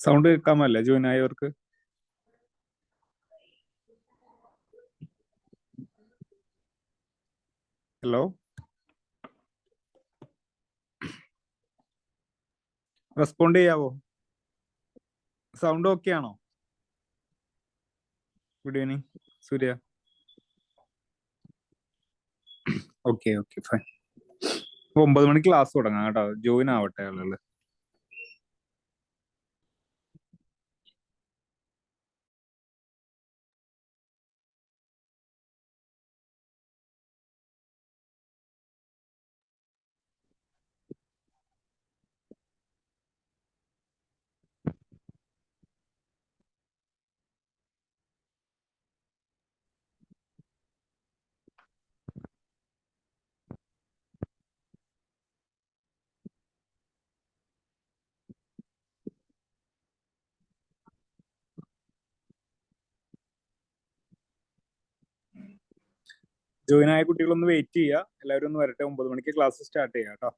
Sound കേൾക്കാമല്ലേ join ആയവർക്ക്? Hello, respond ചെയ്യാവോ? സൗണ്ട് ഓക്കെ ആണോ? Good evening Surya. Okay okay fine. 9 മണിക്ക് ക്ലാസ് തുടങ്ങാം കേട്ടോ, ജോയിൻ ആവട്ടെ ആളുകൾ. ജോയിൻ ആയ കുട്ടികളൊന്ന് വെയിറ്റ് ചെയ്യുക, എല്ലാവരും ഒന്ന് വരട്ടെ. 9 മണിക്ക് ക്ലാസ് സ്റ്റാർട്ട് ചെയ്യാം കേട്ടോ.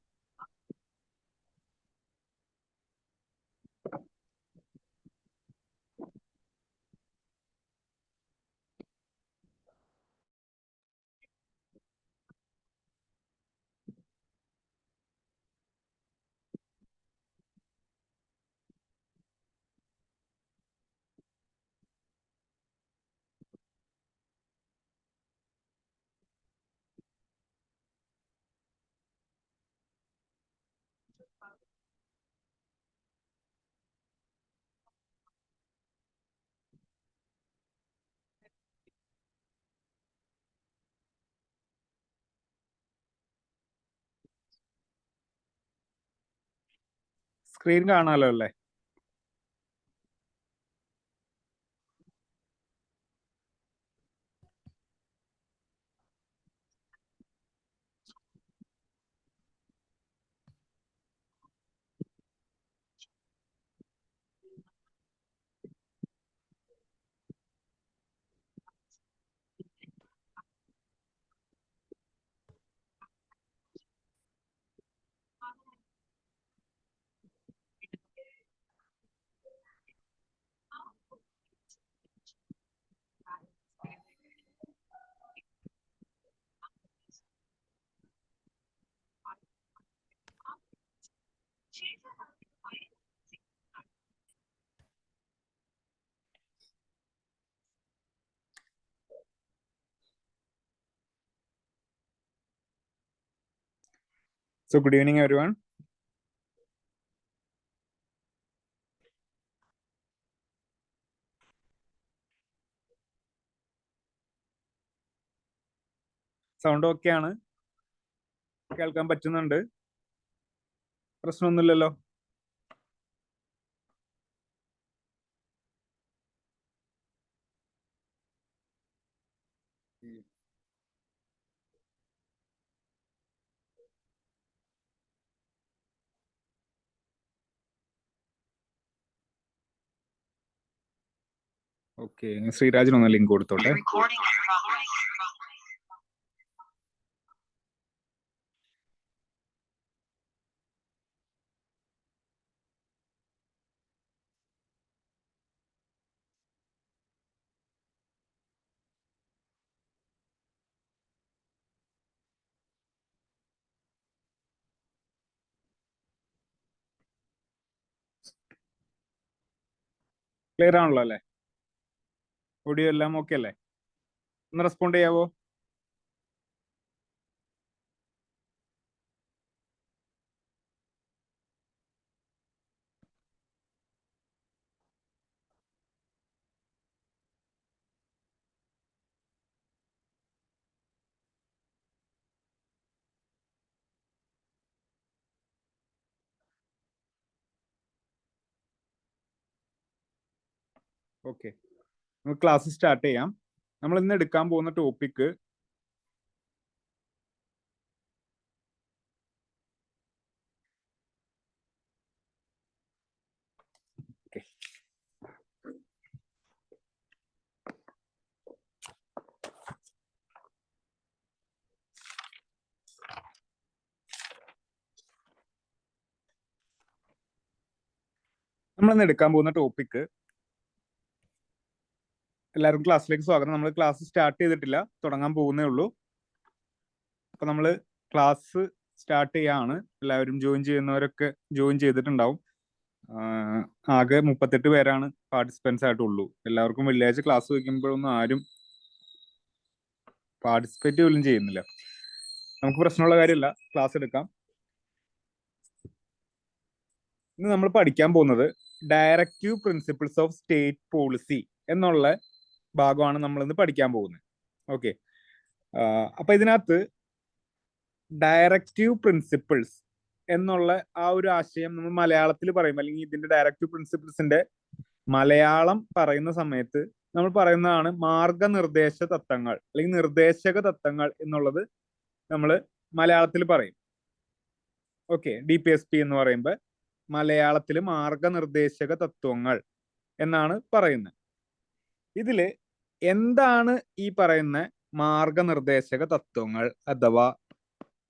സ്ക്രീൻ കാണാലോ അല്ലേ? So good evening everyone. Sound okay ആണ്? കേൾക്കാൻ പറ്റുന്നുണ്ട്? പ്രശ്നമൊന്നുമില്ലല്ലോ? ഓക്കെ, ശ്രീരാജിനൊന്ന് ലിങ്ക് കൊടുത്തോട്ടെ. ക്ലിയർ ആണല്ലോ അല്ലേ? ഓഡിയോ എല്ലാം ഓക്കെ അല്ലേ? ഒന്ന് റെസ്പോണ്ട് ചെയ്യാവോ? ഓക്കെ, നമുക്ക് ക്ലാസ് സ്റ്റാർട്ട് ചെയ്യാം. നമ്മൾ ഇന്ന് എടുക്കാൻ പോകുന്ന ടോപ്പിക്ക് എല്ലാവർക്കും ക്ലാസ്സിലേക്ക് സ്വാഗതം. നമ്മൾ ക്ലാസ് സ്റ്റാർട്ട് ചെയ്തിട്ടില്ല, തുടങ്ങാൻ പോകുന്നേ ഉള്ളൂ. അപ്പൊ നമ്മൾ ക്ലാസ് സ്റ്റാർട്ട് ചെയ്യാണ്. എല്ലാവരും ജോയിൻ ചെയ്യുന്നവരൊക്കെ ജോയിൻ ചെയ്തിട്ടുണ്ടാവും. ആകെ 38 പേരാണ് പാർട്ടിസിപ്പൻസ് ആയിട്ടുള്ളൂ. എല്ലാവർക്കും വെള്ളിയാഴ്ച ക്ലാസ് വയ്ക്കുമ്പോഴൊന്നും ആരും പാർട്ടിസിപ്പേറ്റ് പോലും ചെയ്യുന്നില്ല. നമുക്ക് പ്രശ്നമുള്ള കാര്യമില്ല, ക്ലാസ് എടുക്കാം. ഇന്ന് നമ്മൾ പഠിക്കാൻ പോകുന്നത് directive principles of state policy എന്നുള്ള ഭാഗമാണ് നമ്മൾ ഇന്ന് പഠിക്കാൻ പോകുന്നത്. ഓക്കെ, അപ്പൊ ഇതിനകത്ത് ഡയറക്റ്റീവ് പ്രിൻസിപ്പിൾസ് എന്നുള്ള ആ ഒരു ആശയം നമ്മൾ മലയാളത്തിൽ പറയും, അല്ലെങ്കിൽ ഇതിന്റെ ഡയറക്റ്റീവ് പ്രിൻസിപ്പിൾസിന്റെ മലയാളം പറയുന്ന സമയത്ത് നമ്മൾ പറയുന്നതാണ് മാർഗനിർദ്ദേശ തത്വങ്ങൾ അല്ലെങ്കിൽ നിർദ്ദേശക തത്വങ്ങൾ എന്നുള്ളത് നമ്മൾ മലയാളത്തിൽ പറയും. ഓക്കെ, DPSP എന്ന് പറയുമ്പോൾ മലയാളത്തിൽ മാർഗനിർദ്ദേശക തത്വങ്ങൾ എന്നാണ് പറയുന്നത്. ഇതില് എന്താണ് ഈ പറയുന്ന മാർഗനിർദ്ദേശക തത്വങ്ങൾ അഥവാ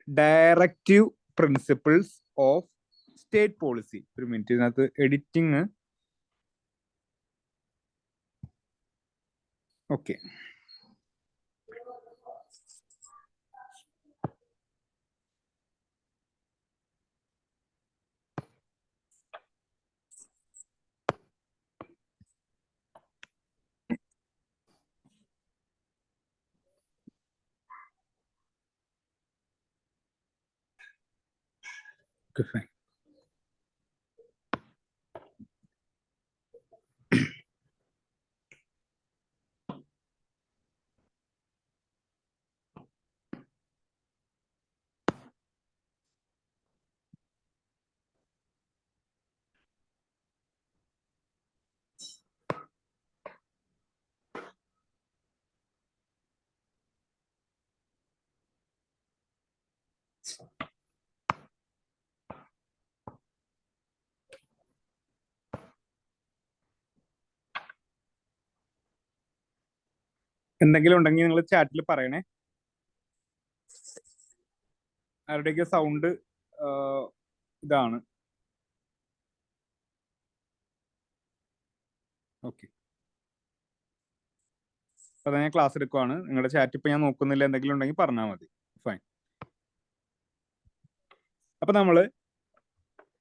directive principles of state policy? ഒരു മിനിറ്റ്, ഇതിനകത്ത് എഡിറ്റിംഗ്. Okay, fine. എന്തെങ്കിലും ഉണ്ടെങ്കിൽ നിങ്ങൾ ചാറ്റിൽ പറയണേ. ആരുടെയൊക്കെ സൗണ്ട് ഇതാണ്. ഓക്കെ, അപ്പൊ ഞാൻ ക്ലാസ് എടുക്കുവാണ്. നിങ്ങളുടെ ചാറ്റ് ഇപ്പൊ ഞാൻ നോക്കുന്നില്ല, എന്തെങ്കിലും ഉണ്ടെങ്കിൽ പറഞ്ഞാൽ മതി. ഫൈൻ. അപ്പൊ നമ്മള്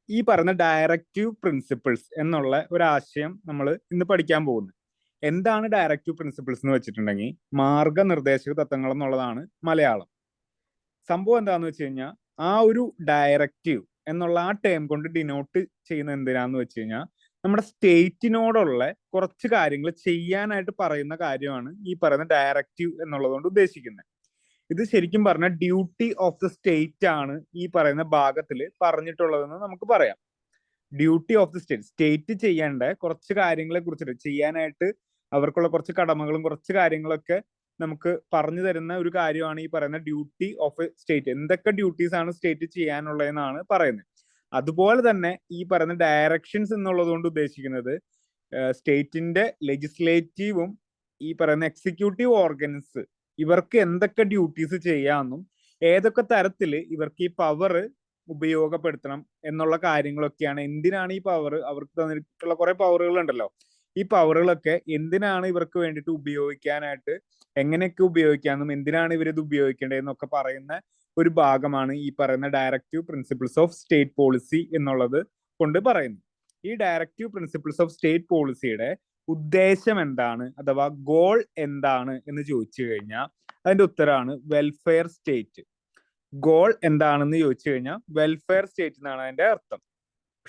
ഈ പറഞ്ഞ ഡയറക്റ്റീവ് പ്രിൻസിപ്പിൾസ് എന്നുള്ള ഒരു ആശയം നമ്മൾ ഇന്ന് പഠിക്കാൻ പോകുന്നത്. എന്താണ് ഡയറക്റ്റീവ് പ്രിൻസിപ്പിൾസ് എന്ന് വെച്ചിട്ടുണ്ടെങ്കിൽ മാർഗനിർദ്ദേശക തത്വങ്ങൾ എന്നുള്ളതാണ് മലയാളം. സംഭവം എന്താന്ന് വെച്ച് കഴിഞ്ഞാൽ ആ ഒരു ഡയറക്റ്റീവ് എന്നുള്ള ആ ടേം കൊണ്ട് ഡിനോട്ട് ചെയ്യുന്ന എന്തിനാന്ന് വെച്ച് കഴിഞ്ഞാൽ നമ്മുടെ സ്റ്റേറ്റിനോടുള്ള കുറച്ച് കാര്യങ്ങൾ ചെയ്യാനായിട്ട് പറയുന്ന കാര്യമാണ് ഈ പറയുന്ന ഡയറക്റ്റീവ് എന്നുള്ളത് കൊണ്ട് ഉദ്ദേശിക്കുന്നത്. ഇത് ശരിക്കും പറഞ്ഞാൽ ഡ്യൂട്ടി ഓഫ് ദ സ്റ്റേറ്റ് ആണ് ഈ പറയുന്ന ഭാഗത്തിൽ പറഞ്ഞിട്ടുള്ളതെന്ന് നമുക്ക് പറയാം. Duty of the state, state ചെയ്യേണ്ട കുറച്ച് കാര്യങ്ങളെ കുറിച്ചിട്ട്, ചെയ്യാനായിട്ട് അവർക്കുള്ള കുറച്ച് കടമകളും കുറച്ച് കാര്യങ്ങളൊക്കെ നമുക്ക് പറഞ്ഞു തരുന്ന ഒരു കാര്യമാണ് ഈ പറയുന്ന ഡ്യൂട്ടി ഓഫ് എ സ്റ്റേറ്റ്. എന്തൊക്കെ ഡ്യൂട്ടീസ് ആണ് സ്റ്റേറ്റ് ചെയ്യാനുള്ളതെന്നാണ് പറയുന്നത്. അതുപോലെ തന്നെ ഈ പറയുന്ന ഡയറക്ഷൻസ് എന്നുള്ളത് കൊണ്ട് ഉദ്ദേശിക്കുന്നത് സ്റ്റേറ്റിന്റെ ലെജിസ്ലേറ്റീവും ഈ പറയുന്ന എക്സിക്യൂട്ടീവ് ഓർഗൻസ് ഇവർക്ക് എന്തൊക്കെ ഡ്യൂട്ടീസ് ചെയ്യാമെന്നും ഏതൊക്കെ തരത്തിൽ ഇവർക്ക് ഈ പവർ ഉപയോഗപ്പെടുത്തണം എന്നുള്ള കാര്യങ്ങളൊക്കെയാണ്. എന്തിനാണ് ഈ പവർ, അവർക്ക് തന്നിട്ടുള്ള കുറെ പവറുകൾ ഉണ്ടല്ലോ, ഈ പവറുകളൊക്കെ എന്തിനാണ് ഇവർക്ക് വേണ്ടിയിട്ട് ഉപയോഗിക്കാനായിട്ട്, എങ്ങനെയൊക്കെ ഉപയോഗിക്കാമെന്നും എന്തിനാണ് ഇവരിത് ഉപയോഗിക്കേണ്ടതെന്നൊക്കെ പറയുന്ന ഒരു ഭാഗമാണ് ഈ പറയുന്ന directive principles of state policy എന്നുള്ളത് കൊണ്ട് പറയുന്നത്. ഈ ഡയറക്റ്റീവ് പ്രിൻസിപ്പിൾസ് ഓഫ് സ്റ്റേറ്റ് പോളിസിയുടെ ഉദ്ദേശം എന്താണ് അഥവാ ഗോൾ എന്താണ് എന്ന് ചോദിച്ചു കഴിഞ്ഞാൽ അതിന്റെ ഉത്തരമാണ് വെൽഫെയർ സ്റ്റേറ്റ്. ഗോൾ എന്താണെന്ന് ചോദിച്ചു കഴിഞ്ഞാൽ വെൽഫെയർ സ്റ്റേറ്റ് എന്നാണ് അതിന്റെ അർത്ഥം.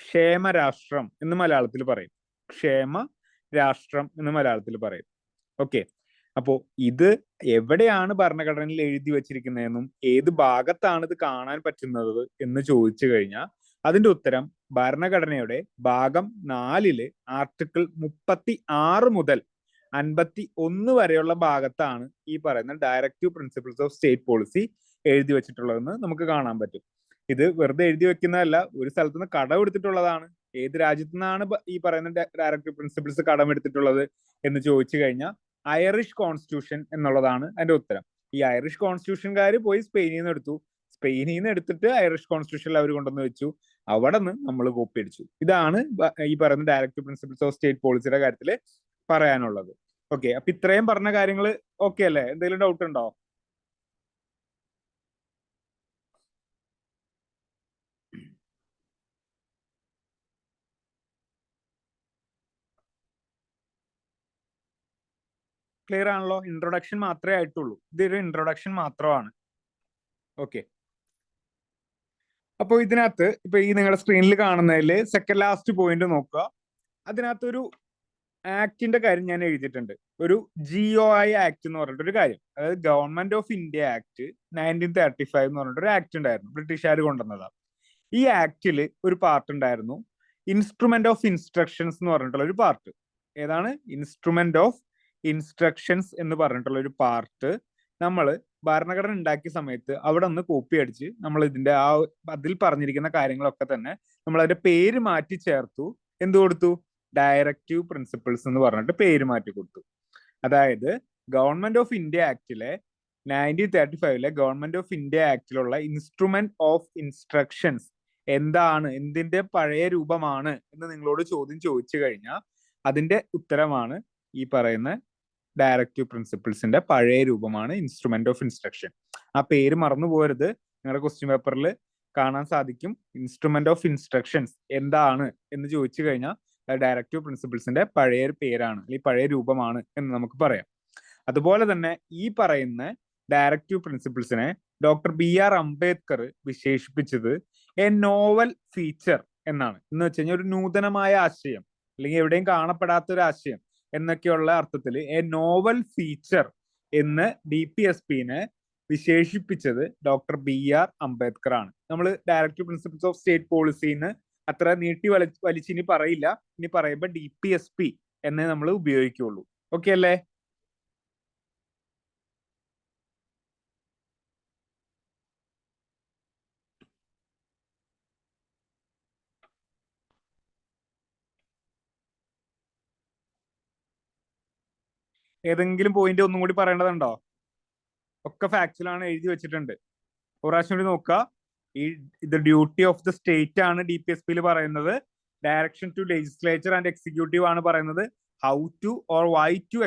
ക്ഷേമരാഷ്ട്രം എന്ന് മലയാളത്തിൽ പറയും. ക്ഷേമ രാഷ്ട്രം എന്ന് മലയാളത്തിൽ പറയും. ഓക്കെ. അപ്പോ ഇത് എവിടെയാണ് ഭരണഘടനയിൽ എഴുതി വച്ചിരിക്കുന്നതെന്നും ഏത് ഭാഗത്താണ് ഇത് കാണാൻ പറ്റുന്നത് എന്ന് ചോദിച്ചു കഴിഞ്ഞാൽ അതിന്റെ ഉത്തരം ഭരണഘടനയുടെ ഭാഗം 4 ആർട്ടിക്കിൾ 36 മുതൽ 51 വരെയുള്ള ഭാഗത്താണ് ഈ പറയുന്ന directive principles of state policy എഴുതി വെച്ചിട്ടുള്ളതെന്ന് നമുക്ക് കാണാൻ പറ്റും. ഇത് വെറുതെ എഴുതി വെക്കുന്നതല്ല, ഒരു സ്ഥലത്ത് നിന്ന് കടമെടുത്തിട്ടുള്ളതാണ്. ഏത് രാജ്യത്തു നിന്നാണ് ഈ പറയുന്ന ഡയറക്റ്റീവ് പ്രിൻസിപ്പിൾസ് കടമെടുത്തിട്ടുള്ളത് എന്ന് ചോദിച്ചു കഴിഞ്ഞാൽ ഐറിഷ് കോൺസ്റ്റിറ്റ്യൂഷൻ എന്നുള്ളതാണ് അതിന്റെ ഉത്തരം. ഈ ഐറിഷ് കോൺസ്റ്റിറ്റ്യൂഷൻകാർ പോയി സ്പെയിനിൽ നിന്ന് എടുത്തു. സ്പെയിനിൽ നിന്ന് എടുത്തിട്ട് ഐറിഷ് കോൺസ്റ്റിറ്റ്യൂഷനിൽ അവർ കൊണ്ടുവന്ന് വെച്ചു. അവിടെ നിന്ന് നമ്മൾ കോപ്പി അടിച്ചു. ഇതാണ് ഈ പറയുന്ന ഡയറക്റ്റീവ് പ്രിൻസിപ്പിൾസ് ഓഫ് സ്റ്റേറ്റ് പോളിസിയുടെ കാര്യത്തിൽ പറയാനുള്ളത്. ഓക്കെ. അപ്പൊ ഇത്രയും പറഞ്ഞ കാര്യങ്ങൾ ഓക്കെ അല്ലേ? എന്തെങ്കിലും ഡൗട്ട് ഉണ്ടോ? ക്ലിയർ ആണല്ലോ? ഇൻട്രൊഡക്ഷൻ മാത്രമേ ആയിട്ടുള്ളൂ. ഇതൊരു ഇൻട്രൊഡക്ഷൻ മാത്രമാണ്. ഓക്കെ. അപ്പോൾ ഇതിനകത്ത് ഇപ്പൊ ഈ നിങ്ങളുടെ സ്ക്രീനിൽ കാണുന്നതിൽ സെക്കൻഡ് ലാസ്റ്റ് പോയിന്റ് നോക്കുക. അതിനകത്തൊരു ആക്ടിന്റെ കാര്യം ഞാൻ എഴുതിയിട്ടുണ്ട്. ഒരു GOI ആക്ട് എന്ന് പറഞ്ഞിട്ട് ഒരു കാര്യം, അതായത് ഗവൺമെന്റ് ഓഫ് ഇന്ത്യ ആക്ട് 1935 എന്ന് പറഞ്ഞിട്ട് ഒരു ആക്ട് ഉണ്ടായിരുന്നു, ബ്രിട്ടീഷുകാർ കൊണ്ടുവന്നതാണ്. ഈ ആക്ടില് ഒരു പാർട്ട് ഉണ്ടായിരുന്നു, ഇൻസ്ട്രുമെന്റ് ഓഫ് ഇൻസ്ട്രക്ഷൻസ് എന്ന് പറഞ്ഞിട്ടുള്ള ഒരു പാർട്ട്. ഏതാണ്? ഇൻസ്ട്രുമെന്റ് ഓഫ് ഇൻസ്ട്രക്ഷൻസ് എന്ന് പറഞ്ഞിട്ടുള്ള ഒരു പാർട്ട് നമ്മൾ ഭരണഘടന ഉണ്ടാക്കിയ സമയത്ത് അവിടെ ഒന്ന് കോപ്പി അടിച്ച് നമ്മൾ ഇതിന്റെ അതിൽ പറഞ്ഞിരിക്കുന്ന കാര്യങ്ങളൊക്കെ തന്നെ നമ്മൾ അതിന്റെ പേര് മാറ്റി ചേർത്തു. എന്ത് കൊടുത്തു? ഡയറക്റ്റീവ് പ്രിൻസിപ്പിൾസ് എന്ന് പറഞ്ഞിട്ട് പേര് മാറ്റി കൊടുത്തു. അതായത് ഗവൺമെന്റ് ഓഫ് ഇന്ത്യ ആക്ടിലെ 1935 ഗവൺമെന്റ് ഓഫ് ഇന്ത്യ ആക്ടിലുള്ള ഇൻസ്ട്രുമെന്റ് ഓഫ് ഇൻസ്ട്രക്ഷൻസ് എന്താണ്, എന്തിന്റെ പഴയ രൂപമാണ് എന്ന് നിങ്ങളോട് ചോദ്യം ചോദിച്ചു കഴിഞ്ഞാൽ അതിന്റെ ഉത്തരമാണ് ഈ പറയുന്ന ഡയറക്റ്റീവ് പ്രിൻസിപ്പിൾസിന്റെ പഴയ രൂപമാണ് ഇൻസ്ട്രുമെന്റ് ഓഫ് ഇൻസ്ട്രക്ഷൻ. ആ പേര് മറന്നു പോകരുത്. നിങ്ങളുടെ ക്വസ്റ്റ്യൻ പേപ്പറിൽ കാണാൻ സാധിക്കും. ഇൻസ്ട്രുമെന്റ് ഓഫ് ഇൻസ്ട്രക്ഷൻസ് എന്താണ് എന്ന് ചോദിച്ചു കഴിഞ്ഞാൽ ഡയറക്റ്റീവ് പ്രിൻസിപ്പിൾസിന്റെ പഴയ പേരാണ്, അല്ലെങ്കിൽ പഴയ രൂപമാണ് എന്ന് നമുക്ക് പറയാം. അതുപോലെ തന്നെ ഈ പറയുന്ന ഡയറക്റ്റീവ് പ്രിൻസിപ്പിൾസിനെ ഡോക്ടർ BR അംബേദ്കർ വിശേഷിപ്പിച്ചത് എ നോവൽ ഫീച്ചർ എന്നാണ്. എന്ന് വെച്ച് കഴിഞ്ഞാൽ ഒരു നൂതനമായ ആശയം, അല്ലെങ്കിൽ എവിടെയും കാണപ്പെടാത്ത ഒരു ആശയം എന്നൊക്കെയുള്ള അർത്ഥത്തിൽ എ നോവൽ ഫീച്ചർ എന്ന് DPSPനെ വിശേഷിപ്പിച്ചത് ഡോക്ടർ BR അംബേദ്കർ ആണ്. നമ്മൾ ഡയറക്റ്റീവ് പ്രിൻസിപ്പിൾസ് ഓഫ് സ്റ്റേറ്റ് പോളിസിന്ന് അത്ര നീട്ടി വലിച്ച് ഇനി പറയില്ല. ഇനി പറയുമ്പോൾ DPSP എന്നേ നമ്മൾ ഉപയോഗിക്കുള്ളൂ. ഓക്കെ അല്ലേ? ഏതെങ്കിലും പോയിന്റ് ഒന്നും കൂടി പറയേണ്ടതുണ്ടോ? ഒക്കെ ഫാക്ച്വലാണ്, എഴുതി വെച്ചിട്ടുണ്ട്. ഒരു പ്രാവശ്യം കൂടി നോക്കുക. ഈ ഇത് ഡ്യൂട്ടി ഓഫ് ദ സ്റ്റേറ്റ് ആണ് DPSPയിൽ പറയുന്നത്. Direction to legislature and executive ആണ് പറയുന്നത്. How to or why to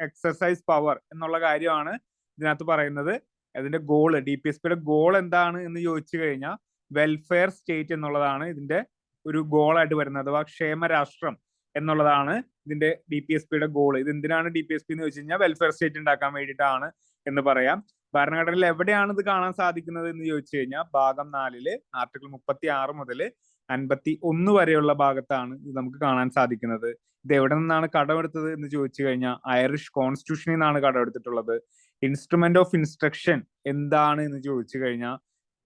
exercise power എന്നുള്ള കാര്യമാണ് ഇതിനകത്ത് പറയുന്നത്. അതിന്റെ ഗോള്, DPSPയുടെ ഗോൾ എന്താണ് എന്ന് ചോദിച്ചു കഴിഞ്ഞാൽ വെൽഫെയർ സ്റ്റേറ്റ് എന്നുള്ളതാണ് ഇതിന്റെ ഒരു ഗോളായിട്ട് വരുന്നത്, അഥവാ ക്ഷേമരാഷ്ട്രം എന്നുള്ളതാണ് ഇതിന്റെ DPSPയുടെ ഗോൾ. ഇത് എന്തിനാണ് DPSP എന്ന് ചോദിച്ചു കഴിഞ്ഞാൽ വെൽഫെയർ സ്റ്റേറ്റ് ഉണ്ടാക്കാൻ വേണ്ടിയിട്ടാണ് എന്ന് പറയാം. ഭരണഘടനയിൽ എവിടെയാണ് ഇത് കാണാൻ സാധിക്കുന്നത് എന്ന് ചോദിച്ചു കഴിഞ്ഞാൽ ഭാഗം 4 ആർട്ടിക്കിൾ 36 മുതൽ 51 വരെയുള്ള ഭാഗത്താണ് ഇത് നമുക്ക് കാണാൻ സാധിക്കുന്നത്. ഇത് എവിടെ നിന്നാണ് കടമെടുത്തത് എന്ന് ചോദിച്ചു കഴിഞ്ഞാൽ ഐറിഷ് കോൺസ്റ്റിറ്റ്യൂഷനിൽ നിന്നാണ് കടമെടുത്തിട്ടുള്ളത്. ഇൻസ്ട്രുമെന്റ് ഓഫ് ഇൻസ്ട്രക്ഷൻ എന്താണ് എന്ന് ചോദിച്ചു കഴിഞ്ഞാൽ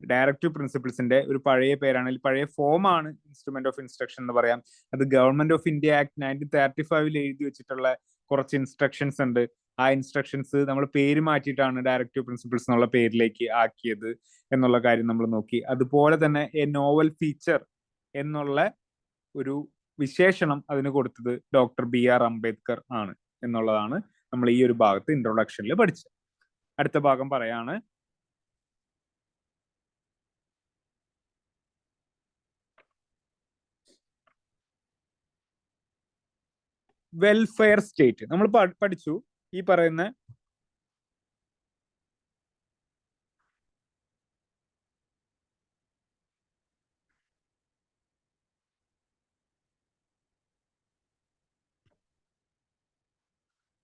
ഡയറക്റ്റീവ് പ്രിൻസിപ്പിൾസിന്റെ ഒരു പഴയ പേരാണ്, അല്ലെങ്കിൽ പഴയ ഫോമാണ് ഇൻസ്ട്രുമെന്റ് ഓഫ് ഇൻസ്ട്രക്ഷൻ എന്ന് പറയാം. അത് ഗവൺമെന്റ് ഓഫ് ഇന്ത്യ ആക്ട് 1935 എഴുതി വെച്ചിട്ടുള്ള കുറച്ച് ഇൻസ്ട്രക്ഷൻസ് ഉണ്ട്. ആ ഇൻസ്ട്രക്ഷൻസ് നമ്മൾ പേര് മാറ്റിയിട്ടാണ് ഡയറക്റ്റീവ് പ്രിൻസിപ്പിൾസ് എന്നുള്ള പേരിലേക്ക് ആക്കിയത് എന്നുള്ള കാര്യം നമ്മൾ നോക്കി. അതുപോലെ തന്നെ എ നോവൽ ഫീച്ചർ എന്നുള്ള ഒരു വിശേഷണം അതിന് കൊടുത്തത് ഡോക്ടർ BR അംബേദ്കർ ആണ് എന്നുള്ളതാണ് നമ്മൾ ഈ ഒരു ഭാഗത്ത് ഇൻട്രൊഡക്ഷനിൽ പഠിച്ചത്. അടുത്ത ഭാഗം പറയാണ് വെൽഫെയർ സ്റ്റേറ്റ്. നമ്മൾ പഠിച്ചു ഈ പറയുന്ന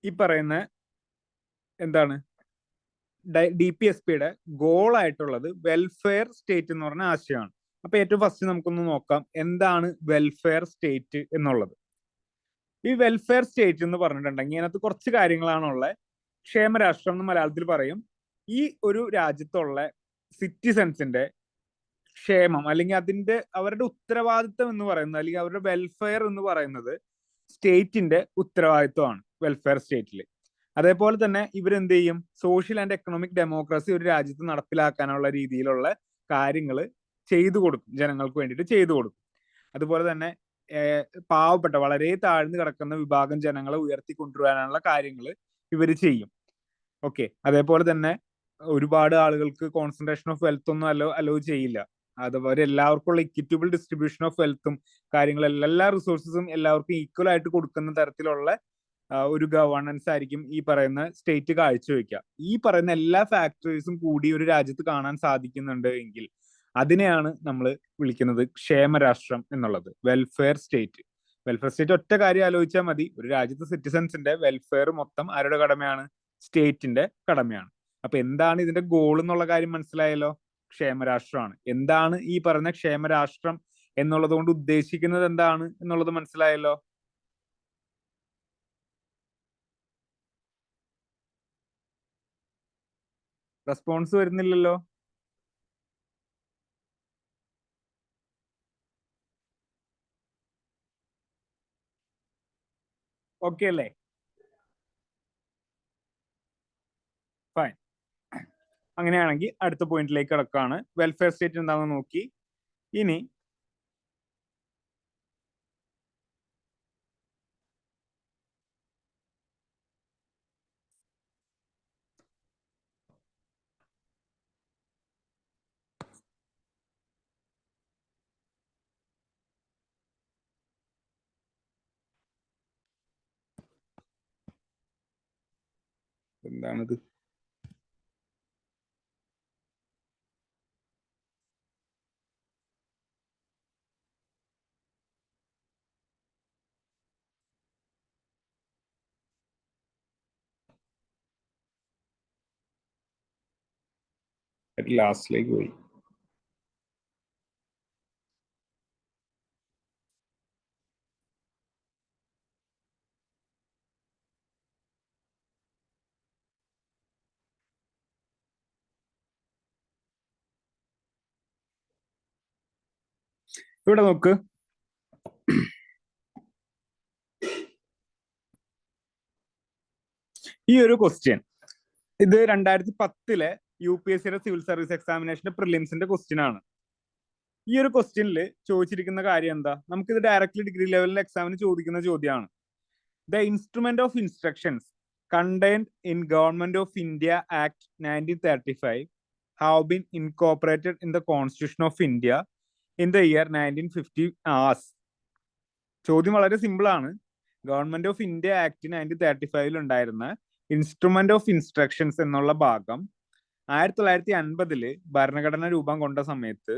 ഈ പറയുന്ന എന്താണ് DPSPയുടെ ഗോൾ ആയിട്ടുള്ളത് വെൽഫെയർ സ്റ്റേറ്റ് എന്ന് പറഞ്ഞ ആശയമാണ്. അപ്പൊ ഏറ്റവും ഫസ്റ്റ് നമുക്കൊന്ന് നോക്കാം എന്താണ് വെൽഫെയർ സ്റ്റേറ്റ് എന്നുള്ളത്. ഈ വെൽഫെയർ സ്റ്റേറ്റ് എന്ന് പറഞ്ഞിട്ടുണ്ടെങ്കിൽ അതിനകത്ത് കുറച്ച് കാര്യങ്ങളാണുള്ളത്. ക്ഷേമരാഷ്ട്രം എന്ന് മലയാളത്തിൽ പറയും. ഈ ഒരു രാജ്യത്തുള്ള സിറ്റിസൺസിന്റെ ക്ഷേമം അല്ലെങ്കിൽ അവരുടെ ഉത്തരവാദിത്വം എന്ന് പറയുന്നത് അല്ലെങ്കിൽ അവരുടെ വെൽഫെയർ എന്ന് പറയുന്നത് സ്റ്റേറ്റിന്റെ ഉത്തരവാദിത്വമാണ് വെൽഫെയർ സ്റ്റേറ്റിൽ. അതേപോലെ തന്നെ ഇവരെന്ത് ചെയ്യും, സോഷ്യൽ ആൻഡ് എക്കണോമിക് ഡെമോക്രസി ഒരു രാജ്യത്ത് നടപ്പിലാക്കാനുള്ള രീതിയിലുള്ള കാര്യങ്ങൾ ചെയ്തു കൊടുക്കും, ജനങ്ങൾക്ക് വേണ്ടിയിട്ട് ചെയ്തു കൊടുക്കും. അതുപോലെ തന്നെ പാവപ്പെട്ട വളരെ താഴ്ന്നു കിടക്കുന്ന വിഭാഗം ജനങ്ങളെ ഉയർത്തിക്കൊണ്ടുവരാനുള്ള കാര്യങ്ങൾ ഇവർ ചെയ്യും. ഓക്കെ, അതേപോലെ തന്നെ ഒരുപാട് ആളുകൾക്ക് കോൺസെൻട്രേഷൻ ഓഫ് വെൽത്ത് ഒന്നും അലോ ചെയ്യില്ല. അതുപോലെ എല്ലാവർക്കും ഉള്ള ഇക്വിറ്റബിൾ ഡിസ്ട്രിബ്യൂഷൻ ഓഫ് വെൽത്തും കാര്യങ്ങളെല്ലാം എല്ലാ റിസോഴ്സസും എല്ലാവർക്കും ഈക്വൽ ആയിട്ട് കൊടുക്കുന്ന തരത്തിലുള്ള ഒരു ഗവേണൻസ് ആയിരിക്കും ഈ പറയുന്ന സ്റ്റേറ്റ് കാഴ്ചവെക്കുക. ഈ പറയുന്ന എല്ലാ ഫാക്ടേഴ്സും കൂടി ഒരു രാജ്യത്ത് കാണാൻ സാധിക്കുന്നുണ്ട് എങ്കിൽ അതിനെയാണ് നമ്മൾ വിളിക്കുന്നത് ക്ഷേമരാഷ്ട്രം എന്നുള്ളത്, വെൽഫെയർ സ്റ്റേറ്റ്. വെൽഫെയർ സ്റ്റേറ്റ് ഒറ്റ കാര്യം ആലോചിച്ചാൽ മതി, ഒരു രാജ്യത്തെ സിറ്റിസൺസിന്റെ വെൽഫെയർ മൊത്തം ആരുടെ കടമയാണ്? സ്റ്റേറ്റിന്റെ കടമയാണ്. അപ്പൊ എന്താണ് ഇതിന്റെ ഗോൾ എന്നുള്ള കാര്യം മനസ്സിലായല്ലോ, ക്ഷേമരാഷ്ട്രമാണ്. എന്താണ് ഈ പറഞ്ഞ ക്ഷേമരാഷ്ട്രം എന്നുള്ളത് കൊണ്ട് ഉദ്ദേശിക്കുന്നത് എന്താണ് എന്നുള്ളത് മനസ്സിലായല്ലോ. റെസ്പോൺസ് വരുന്നില്ലല്ലോ. ഓക്കെ അല്ലേ? ഫൈൻ. അങ്ങനെയാണെങ്കിൽ അടുത്ത പോയിന്റിലേക്ക് കിടക്കുകയാണ്. വെൽഫെയർ സ്റ്റേറ്റ് എന്താണെന്ന് നോക്കി. ഇനി എന്താണിത്? ലാസ്റ്റിലേക്ക് പോയി. ഇവിടെ നോക്ക്, ഈ ഒരു ക്വസ്റ്റ്യൻ ഇത് 2010 UPSCയുടെ സിവിൽ സർവീസ് എക്സാമിനേഷന്റെ പ്രിലിംസിന്റെ ക്വസ്റ്റ്യൻ ആണ്. ഈ ഒരു ക്വസ്റ്റ്യനിൽ ചോദിച്ചിരിക്കുന്ന കാര്യം എന്താ? നമുക്കിത് ഡയറക്ട്ലി ഡിഗ്രി ലെവലിൽ എക്സാമിന് ചോദിക്കുന്ന ചോദ്യമാണ്. The instrument of instructions contained in Government of India Act 1935 have been incorporated in the Constitution of India in the year 1950 as. ചോദ്യം വളരെ സിമ്പിൾ ആണ്. ഗവൺമെന്റ് ഓഫ് ഇന്ത്യ ആക്ട് 1935 ഉണ്ടായിരുന്ന ഇൻസ്ട്രുമെന്റ് ഓഫ് ഇൻസ്ട്രക്ഷൻസ് എന്നുള്ള ഭാഗം 1950 ഭരണഘടന രൂപം കൊണ്ട സമയത്ത്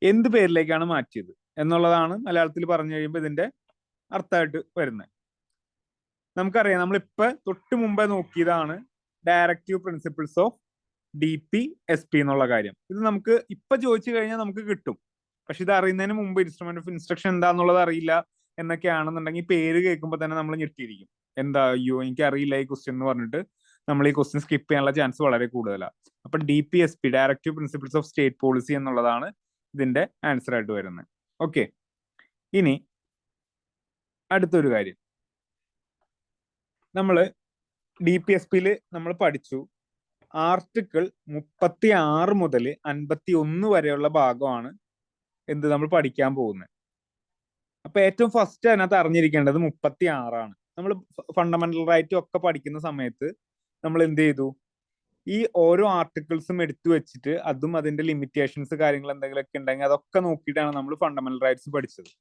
എന്ത് പേരിലേക്കാണ് മാറ്റിയത് എന്നുള്ളതാണ് മലയാളത്തിൽ പറഞ്ഞു കഴിയുമ്പോൾ ഇതിന്റെ അർത്ഥമായിട്ട് വരുന്നത്. നമുക്കറിയാം, നമ്മളിപ്പോ തൊട്ട് മുമ്പേ നോക്കിയതാണ് ഡയറക്റ്റീവ് പ്രിൻസിപ്പിൾസ് ഓഫ് DPSP എന്നുള്ള കാര്യം. ഇത് നമുക്ക് ഇപ്പൊ ചോദിച്ചു കഴിഞ്ഞാൽ നമുക്ക് കിട്ടും. പക്ഷെ ഇത് അറിയുന്നതിന് മുമ്പ് ഇൻസ്ട്രുമെന്റ് ഓഫ് ഇൻസ്ട്രക്ഷൻ എന്താന്നുള്ളത് അറിയില്ല എന്നൊക്കെയാണെന്നുണ്ടെങ്കിൽ പേര് കേൾക്കുമ്പോൾ തന്നെ നമ്മൾ ഞെട്ടിയിരിക്കും. എന്താ, അയ്യോ എനിക്ക് അറിയില്ല ഈ ക്വസ്റ്റ്യൻ എന്ന് പറഞ്ഞിട്ട് നമ്മൾ ഈ ക്വസ്റ്റ്യൻ സ്കിപ്പ് ചെയ്യാനുള്ള ചാൻസ് വളരെ കൂടുതലാണ്. അപ്പൊ DPSP directive principles of state policy എന്നുള്ളതാണ് ഇതിന്റെ ആൻസർ ആയിട്ട് വരുന്നത്. ഓക്കെ, ഇനി അടുത്തൊരു കാര്യം, നമ്മള് DPSPയിൽ നമ്മൾ പഠിച്ചു ആർട്ടിക്കിൾ 36 മുതൽ 51 വരെയുള്ള ഭാഗമാണ് എന്ത് നമ്മൾ പഠിക്കാൻ പോകുന്നത്. അപ്പൊ ഏറ്റവും ഫസ്റ്റ് അതിനകത്ത് അറിഞ്ഞിരിക്കേണ്ടത് 36 നമ്മൾ ഫണ്ടമെന്റൽ റൈറ്റും ഒക്കെ പഠിക്കുന്ന സമയത്ത് നമ്മൾ എന്ത് ചെയ്തു, ഈ ഓരോ ആർട്ടിക്കിൾസും എടുത്തു വെച്ചിട്ട് അതും അതിന്റെ ലിമിറ്റേഷൻസ് കാര്യങ്ങൾ എന്തെങ്കിലുമൊക്കെ ഉണ്ടെങ്കിൽ അതൊക്കെ നോക്കിയിട്ടാണ് നമ്മൾ ഫണ്ടമെന്റൽ റൈറ്റ്സ് പഠിച്ചത്.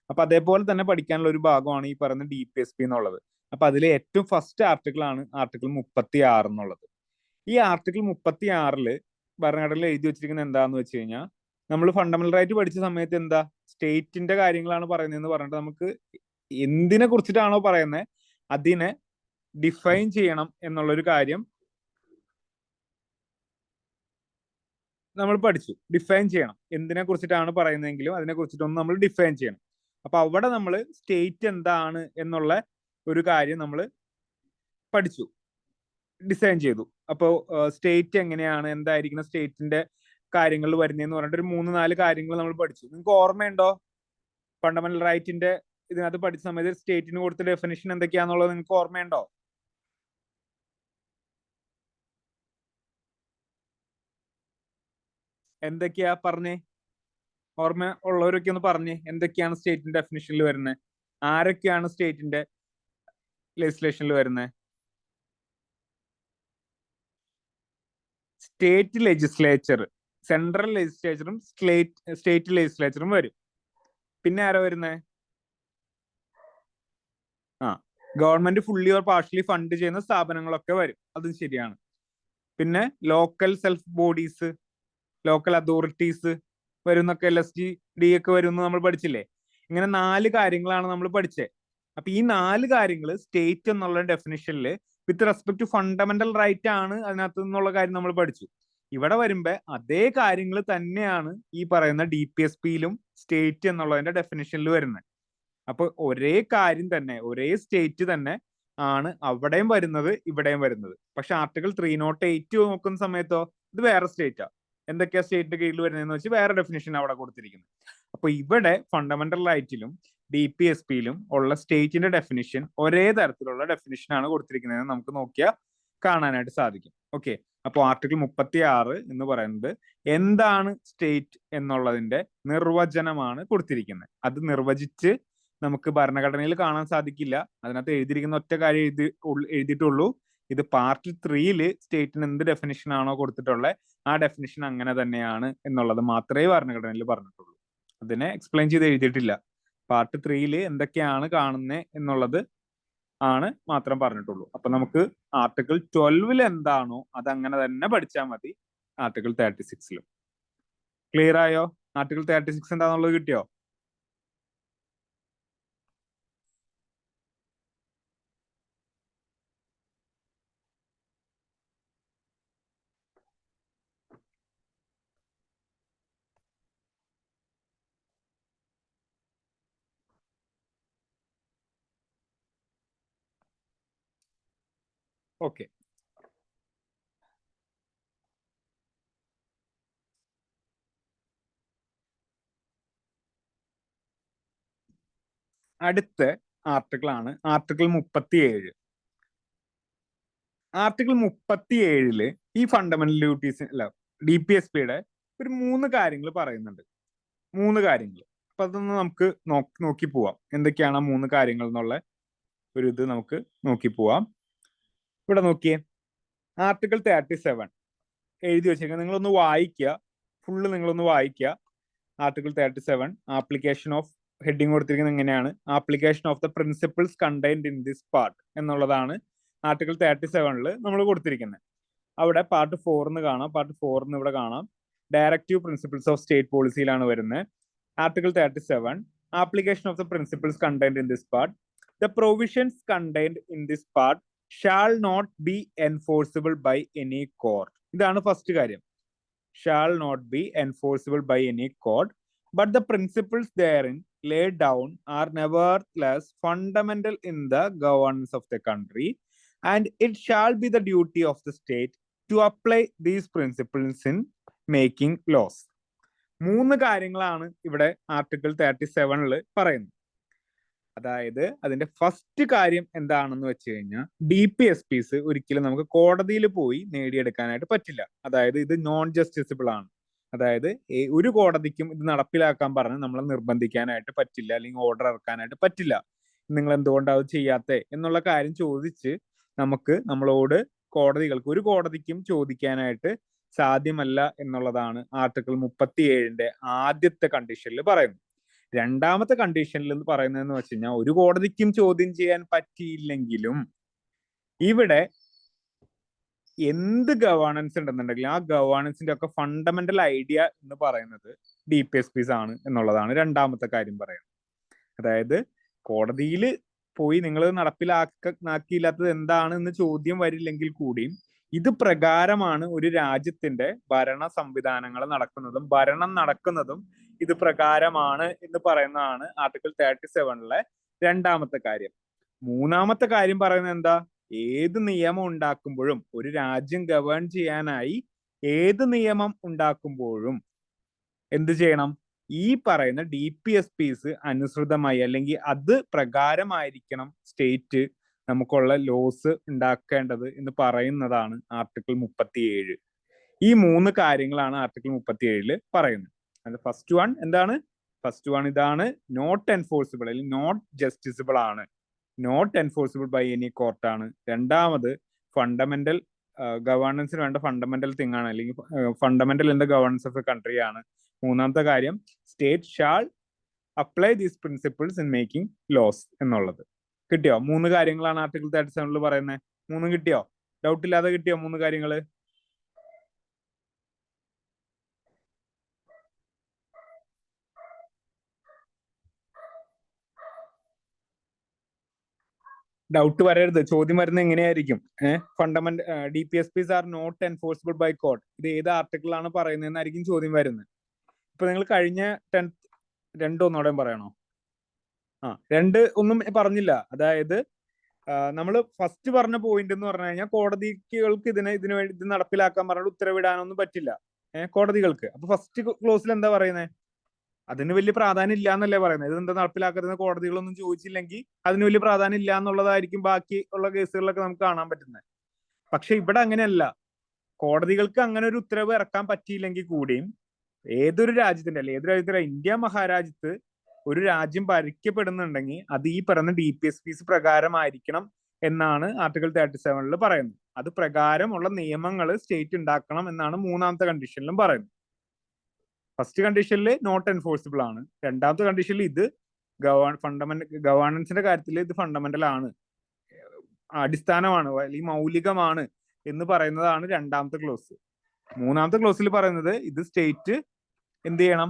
അപ്പൊ അതേപോലെ തന്നെ പഠിക്കാനുള്ള ഒരു ഭാഗമാണ് ഈ പറയുന്ന DPSP എന്നുള്ളത്. അപ്പൊ അതിലെ ഏറ്റവും ഫസ്റ്റ് ആർട്ടിക്കിൾ ആണ് ആർട്ടിക്കിൾ 36 എന്നുള്ളത്. ഈ ആർട്ടിക്കിൾ 36 ഭരണഘടനയിൽ എഴുതി വെച്ചിരിക്കുന്നത് എന്താന്ന് വെച്ച് കഴിഞ്ഞാൽ, നമ്മൾ ഫണ്ടമെന്റൽ റൈറ്റ് പഠിച്ച സമയത്ത് എന്താ സ്റ്റേറ്റിന്റെ കാര്യങ്ങളാണ് പറയുന്നതെന്ന് പറഞ്ഞിട്ട് നമുക്ക് എന്തിനെ കുറിച്ചിട്ടാണോ പറയുന്നത് അതിനെ ഡിഫൈൻ ചെയ്യണം എന്നുള്ളൊരു കാര്യം നമ്മൾ പഠിച്ചു. ഡിഫൈൻ ചെയ്യണം, എന്തിനെ കുറിച്ചിട്ടാണ് പറയുന്നതെങ്കിലും അതിനെ കുറിച്ചിട്ടൊന്ന് നമ്മൾ ഡിഫൈൻ ചെയ്യണം. അപ്പൊ അവിടെ നമ്മൾ സ്റ്റേറ്റ് എന്താണ് എന്നുള്ള ഒരു കാര്യം നമ്മൾ പഠിച്ചു, ഡിസൈൻ ചെയ്തു. അപ്പോൾ സ്റ്റേറ്റ് എങ്ങനെയാണ്, എന്തായിരിക്കണം സ്റ്റേറ്റിന്റെ കാര്യങ്ങൾ വരുന്നതെന്ന് പറഞ്ഞിട്ട് ഒരു 3-4 കാര്യങ്ങൾ നമ്മൾ പഠിച്ചു. നിങ്ങൾക്ക് ഓർമ്മയുണ്ടോ? ഫണ്ടമെന്റൽ റൈറ്റിന്റെ ഇതിനകത്ത് പഠിച്ച സമയത്ത് സ്റ്റേറ്റിന് കൊടുത്ത ഡെഫിനിഷൻ എന്തൊക്കെയാണെന്നുള്ളത് നിങ്ങൾക്ക് ഓർമ്മയുണ്ടോ? എന്തൊക്കെയാ പറഞ്ഞേ? ഓർമ്മ ഉള്ളവരൊക്കെ ഒന്ന് പറഞ്ഞേ, എന്തൊക്കെയാണ് സ്റ്റേറ്റിന്റെ ഡെഫിനിഷനിൽ വരുന്നത്? ആരൊക്കെയാണ് സ്റ്റേറ്റിന്റെ ലെജിസ്ലേഷനിൽ വരുന്നത്? സ്റ്റേറ്റ് ലെജിസ്ലേച്ചർ, സെൻട്രൽ ലെജിസ്ലേച്ചറും സ്റ്റേറ്റ് ലെജിസ്ലേച്ചറും വരും. പിന്നെ ആരാ വരുന്നത്? ആ, government fully or partially fund ചെയ്യുന്ന സ്ഥാപനങ്ങളൊക്കെ വരും, അതും ശരിയാണ്. പിന്നെ local self bodies, local authorities വരുന്നൊക്കെ, LSD ഒക്കെ വരുമെന്ന് നമ്മൾ പഠിച്ചില്ലേ? ഇങ്ങനെ 4 കാര്യങ്ങളാണ് നമ്മൾ പഠിച്ചത്. അപ്പൊ ഈ 4 കാര്യങ്ങൾ സ്റ്റേറ്റ് എന്നുള്ള ഡെഫിനിഷനിൽ with respect to fundamental right ആണ് അതിനകത്ത് നിന്നുള്ള കാര്യം നമ്മൾ പഠിച്ചു. ഇവിടെ വരുമ്പോ അതേ കാര്യങ്ങൾ തന്നെയാണ് ഈ പറയുന്ന DPSPയിലും സ്റ്റേറ്റ് എന്നുള്ളതിന്റെ ഡെഫിനിഷനിൽ വരുന്നത്. അപ്പൊ ഒരേ കാര്യം തന്നെ, ഒരേ സ്റ്റേറ്റ് തന്നെ ആണ് അവിടെയും വരുന്നത് ഇവിടെയും വരുന്നത്. പക്ഷെ ആർട്ടിക്കിൾ 308 നോക്കുന്ന സമയത്തോ ഇത് വേറെ സ്റ്റേറ്റാ. എന്തൊക്കെയാ സ്റ്റേറ്റിന്റെ കീഴിൽ വരുന്നതെന്ന് വെച്ച് വേറെ ഡെഫിനിഷൻ അവിടെ കൊടുത്തിരിക്കുന്നത്. അപ്പൊ ഇവിടെ ഫണ്ടമെന്റൽ റൈറ്റിലും DPSPയിലും ഉള്ള സ്റ്റേറ്റിന്റെ ഡെഫിനിഷൻ ഒരേ തരത്തിലുള്ള ഡെഫിനിഷൻ ആണ് കൊടുത്തിരിക്കുന്നത്, നമുക്ക് നോക്കിയാൽ കാണാനായിട്ട് സാധിക്കും. ഓക്കെ, അപ്പോൾ ആർട്ടിക്കിൾ 36 എന്ന് പറയുന്നത് എന്താണ് സ്റ്റേറ്റ് എന്നുള്ളതിന്റെ നിർവചനമാണ് കൊടുത്തിരിക്കുന്നത്. അത് നിർവചിച്ച് നമുക്ക് ഭരണഘടനയിൽ കാണാൻ സാധിക്കില്ല. അതിനകത്ത് എഴുതിയിരിക്കുന്ന ഒറ്റ കാര്യം എഴുതിയിട്ടുള്ളൂ, ഇത് പാർട്ട് 3 സ്റ്റേറ്റിന് എന്ത് ഡെഫിനിഷൻ ആണോ കൊടുത്തിട്ടുള്ളത് ആ ഡെഫിനിഷൻ അങ്ങനെ തന്നെയാണ് എന്നുള്ളത് മാത്രമേ ഭരണഘടനയിൽ പറഞ്ഞിട്ടുള്ളൂ. അതിനെ എക്സ്പ്ലെയിൻ ചെയ്ത് എഴുതിയിട്ടില്ല. പാർട്ട് 3 എന്തൊക്കെയാണ് കാണുന്നത് എന്നുള്ളത് ആണ് മാത്രം പറഞ്ഞിട്ടുള്ളൂ. അപ്പൊ നമുക്ക് ആർട്ടിക്കിൾ 12 എന്താണോ അത് അങ്ങനെ തന്നെ പഠിച്ചാൽ മതി ആർട്ടിക്കിൾ 36. ക്ലിയർ ആയോ? ആർട്ടിക്കിൾ 36 എന്താണെന്നുള്ളത് കിട്ടിയോ? ഓക്കെ, അടുത്ത ആർട്ടിക്കിൾ ആണ് ആർട്ടിക്കിൾ 37. ആർട്ടിക്കിൾ 37 ഈ ഫണ്ടമെന്റൽ ഡ്യൂട്ടീസ് അല്ല DPSPയുടെ ഒരു 3 കാര്യങ്ങൾ പറയുന്നുണ്ട്. 3 കാര്യങ്ങൾ. അപ്പൊ അതൊന്ന് നമുക്ക് നോക്കി പോവാം, എന്തൊക്കെയാണ് ആ 3 കാര്യങ്ങൾ എന്നുള്ള ഒരു ഇത് നമുക്ക് നോക്കി പോവാം. ഇവിടെ നോക്കിയേ, ആർട്ടിക്കിൾ 37 എഴുതി വെച്ചേക്കുക, നിങ്ങളൊന്ന് വായിക്കുക, ഫുള്ള് നിങ്ങളൊന്ന് വായിക്കുക. ആർട്ടിക്കിൾ 37 ആപ്ലിക്കേഷൻ ഓഫ്, ഹെഡിങ് കൊടുത്തിരിക്കുന്നത് എങ്ങനെയാണ്, application of the principles contained in this part എന്നുള്ളതാണ് ആർട്ടിക്കിൾ 37 നമ്മൾ കൊടുത്തിരിക്കുന്നത്. അവിടെ പാർട്ട് 4 കാണാം, പാർട്ട് 4 ഇവിടെ കാണാം. ഡയറക്റ്റീവ് പ്രിൻസിപ്പിൾസ് ഓഫ് സ്റ്റേറ്റ് പോളിസിയിലാണ് വരുന്നത്. Article 37 application of the principles contained in this part, the provisions contained in this part shall not be enforceable by any court. ഇതാണ് ഫസ്റ്റ് കാര്യം, shall not be enforceable by any court, but the principles therein laid down are nevertheless fundamental in the governance of the country, and it shall be the duty of the state to apply these principles in making laws. 3 കാര്യങ്ങളാണ് ഇവിടെ article 37 പറയുന്നത്. അതായത് അതിന്റെ first കാര്യം എന്താണെന്ന് വെച്ച് കഴിഞ്ഞാൽ DPSPs ഒരിക്കലും നമുക്ക് കോടതിയിൽ പോയി നേടിയെടുക്കാനായിട്ട് പറ്റില്ല. അതായത് ഇത് നോൺ ജസ്റ്റിസിബിൾ ആണ്. അതായത് ഒരു കോടതിക്കും ഇത് നടപ്പിലാക്കാൻ പറഞ്ഞ് നമ്മളെ നിർബന്ധിക്കാനായിട്ട് പറ്റില്ല, അല്ലെങ്കിൽ ഓർഡർ ഇറക്കാനായിട്ട് പറ്റില്ല. നിങ്ങൾ എന്തുകൊണ്ടാണ് അത് ചെയ്യാത്തത് എന്നുള്ള കാര്യം ചോദിച്ച് നമുക്ക് നമ്മളോട് ഒരു കോടതിക്കും ചോദിക്കാനായിട്ട് സാധ്യമല്ല എന്നുള്ളതാണ് ആർട്ടിക്കിൾ 37 ആദ്യത്തെ കണ്ടീഷനിൽ പറയുന്നത്. രണ്ടാമത്തെ കണ്ടീഷനിൽ എന്ന് പറയുന്നതെന്ന് വെച്ച് കഴിഞ്ഞാൽ ഒരു കോടതിക്കും ചോദ്യം ചെയ്യാൻ പറ്റിയില്ലെങ്കിലും ഇവിടെ എന്ത് ഗവേണൻസ് ഉണ്ടെന്നുണ്ടെങ്കിലും ആ ഗവേണൻസിന്റെ ഒക്കെ ഫണ്ടമെന്റൽ ഐഡിയ എന്ന് പറയുന്നത് DPSPs ആണ് എന്നുള്ളതാണ് രണ്ടാമത്തെ കാര്യം പറയുന്നത്. അതായത് കോടതിയിൽ പോയി നിങ്ങൾ നടപ്പിലാക്കിയില്ലാത്തത് എന്താണ് എന്ന് ചോദ്യം വരില്ലെങ്കിൽ കൂടിയും ഇത് പ്രകാരമാണ് ഒരു രാജ്യത്തിന്റെ ഭരണ സംവിധാനങ്ങൾ നടക്കുന്നതും ഭരണം നടക്കുന്നതും ഇത് പ്രകാരമാണ് എന്ന് പറയുന്നതാണ് ആർട്ടിക്കിൾ 37ലെ രണ്ടാമത്തെ കാര്യം. മൂന്നാമത്തെ കാര്യം പറയുന്നത് എന്താ? ഏത് നിയമം ഉണ്ടാക്കുമ്പോഴും ഒരു രാജ്യം ഗവേൺ ചെയ്യാനായി ഏത് നിയമം ഉണ്ടാക്കുമ്പോഴും എന്ത് ചെയ്യണം? ഈ പറയുന്ന DPSPs അനുസൃതമായി അല്ലെങ്കിൽ അത് പ്രകാരമായിരിക്കണം സ്റ്റേറ്റ് നമുക്കുള്ള ലോസ് ഉണ്ടാക്കേണ്ടത് എന്ന് പറയുന്നതാണ് ആർട്ടിക്കിൾ 37. ഈ 3 കാര്യങ്ങളാണ് ആർട്ടിക്കിൾ 37 പറയുന്നത്. അത് ഫസ്റ്റ് വൺ എന്താണ്? ഫസ്റ്റ് വൺ ഇതാണ്, നോട്ട് എൻഫോഴ്സിബിൾ അല്ലെങ്കിൽ നോട്ട് ജസ്റ്റിസിബിൾ ആണ്, നോട്ട് എൻഫോഴ്സിബിൾ ബൈ എനി കോർട്ടാണ്. രണ്ടാമത് ഫണ്ടമെന്റൽ ഗവേണൻസിന് വേണ്ട ഫണ്ടമെന്റൽ തിങ് ആണ്, അല്ലെങ്കിൽ fundamental in the governance of a country ആണ്. മൂന്നാമത്തെ കാര്യം, state shall apply these principles in making laws എന്നുള്ളത്. കിട്ടിയോ? 3 കാര്യങ്ങളാണ് ആർട്ടിക്കിൾ 37 പറയുന്നത്. 3 കിട്ടിയോ? ഡൗട്ട് ഇല്ലാതെ കിട്ടിയോ 3 കാര്യങ്ങള്? ഡൗട്ട് വരരുത്. ചോദ്യം വരുന്നത് എങ്ങനെയായിരിക്കും? DPSPs are not enforceable by court. ഇത് ഏത് ആർട്ടിക്കിളാണ് പറയുന്നതെന്നായിരിക്കും ചോദ്യം വരുന്നത്. ഇപ്പൊ നിങ്ങൾ കഴിഞ്ഞ 10th 2 ഒന്നോടെ പറയണോ? 2 ഒന്നും പറഞ്ഞില്ല. അതായത് നമ്മൾ ഫസ്റ്റ് പറഞ്ഞ പോയിന്റ് എന്ന് പറഞ്ഞു കഴിഞ്ഞാൽ കോടതികൾക്ക് ഇതിനു വേണ്ടി ഇത് നടപ്പിലാക്കാൻ പറഞ്ഞിട്ട് ഉത്തരവിടാനൊന്നും പറ്റില്ല കോടതികൾക്ക്. അപ്പൊ ഫസ്റ്റ് ക്ലോസിൽ എന്താ പറയുന്നത്? അതിന് വലിയ പ്രാധാന്യം ഇല്ല എന്നല്ലേ പറയുന്നത്. ഇതെന്താ നടപ്പിലാക്കുന്നത് കോടതികളൊന്നും ചോദിച്ചില്ലെങ്കിൽ അതിന് വലിയ പ്രാധാന്യം ഇല്ല എന്നുള്ളതായിരിക്കും ബാക്കി ഉള്ള കേസുകളിലൊക്കെ നമുക്ക് കാണാൻ പറ്റുന്നത്. പക്ഷെ ഇവിടെ അങ്ങനെയല്ല. കോടതികൾക്ക് അങ്ങനെ ഒരു ഉത്തരവ് ഇറക്കാൻ പറ്റിയില്ലെങ്കിൽ കൂടിയും ഏതൊരു രാജ്യത്തിന്റെ അല്ലെ ഏതൊരു രാജ്യത്തിന്റെ ഇന്ത്യ മഹാരാജ്യത്ത് ഒരു രാജ്യം ഭരിക്കപ്പെടുന്നുണ്ടെങ്കിൽ അത് ഈ പറയുന്ന DPSPs പ്രകാരമായിരിക്കണം എന്നാണ് ആർട്ടിക്കിൾ 37 പറയുന്നത്. അത് പ്രകാരമുള്ള നിയമങ്ങൾ സ്റ്റേറ്റ് ഉണ്ടാക്കണം എന്നാണ് മൂന്നാമത്തെ കണ്ടീഷനിലും പറയുന്നത്. ഫസ്റ്റ് കണ്ടീഷനിൽ നോട്ട് എൻഫോഴ്സിബിൾ ആണ്. രണ്ടാമത്തെ കണ്ടീഷനിൽ ഇത് ഗവേണൻസിന്റെ കാര്യത്തിൽ ഇത് ഫണ്ടമെന്റൽ ആണ്, അടിസ്ഥാനമാണ് അല്ലെങ്കിൽ മൗലികമാണ് എന്ന് പറയുന്നതാണ് രണ്ടാമത്തെ ക്ലോസ്. മൂന്നാമത്തെ ക്ലോസിൽ പറയുന്നത് ഇത് സ്റ്റേറ്റ് എന്ത് ചെയ്യണം?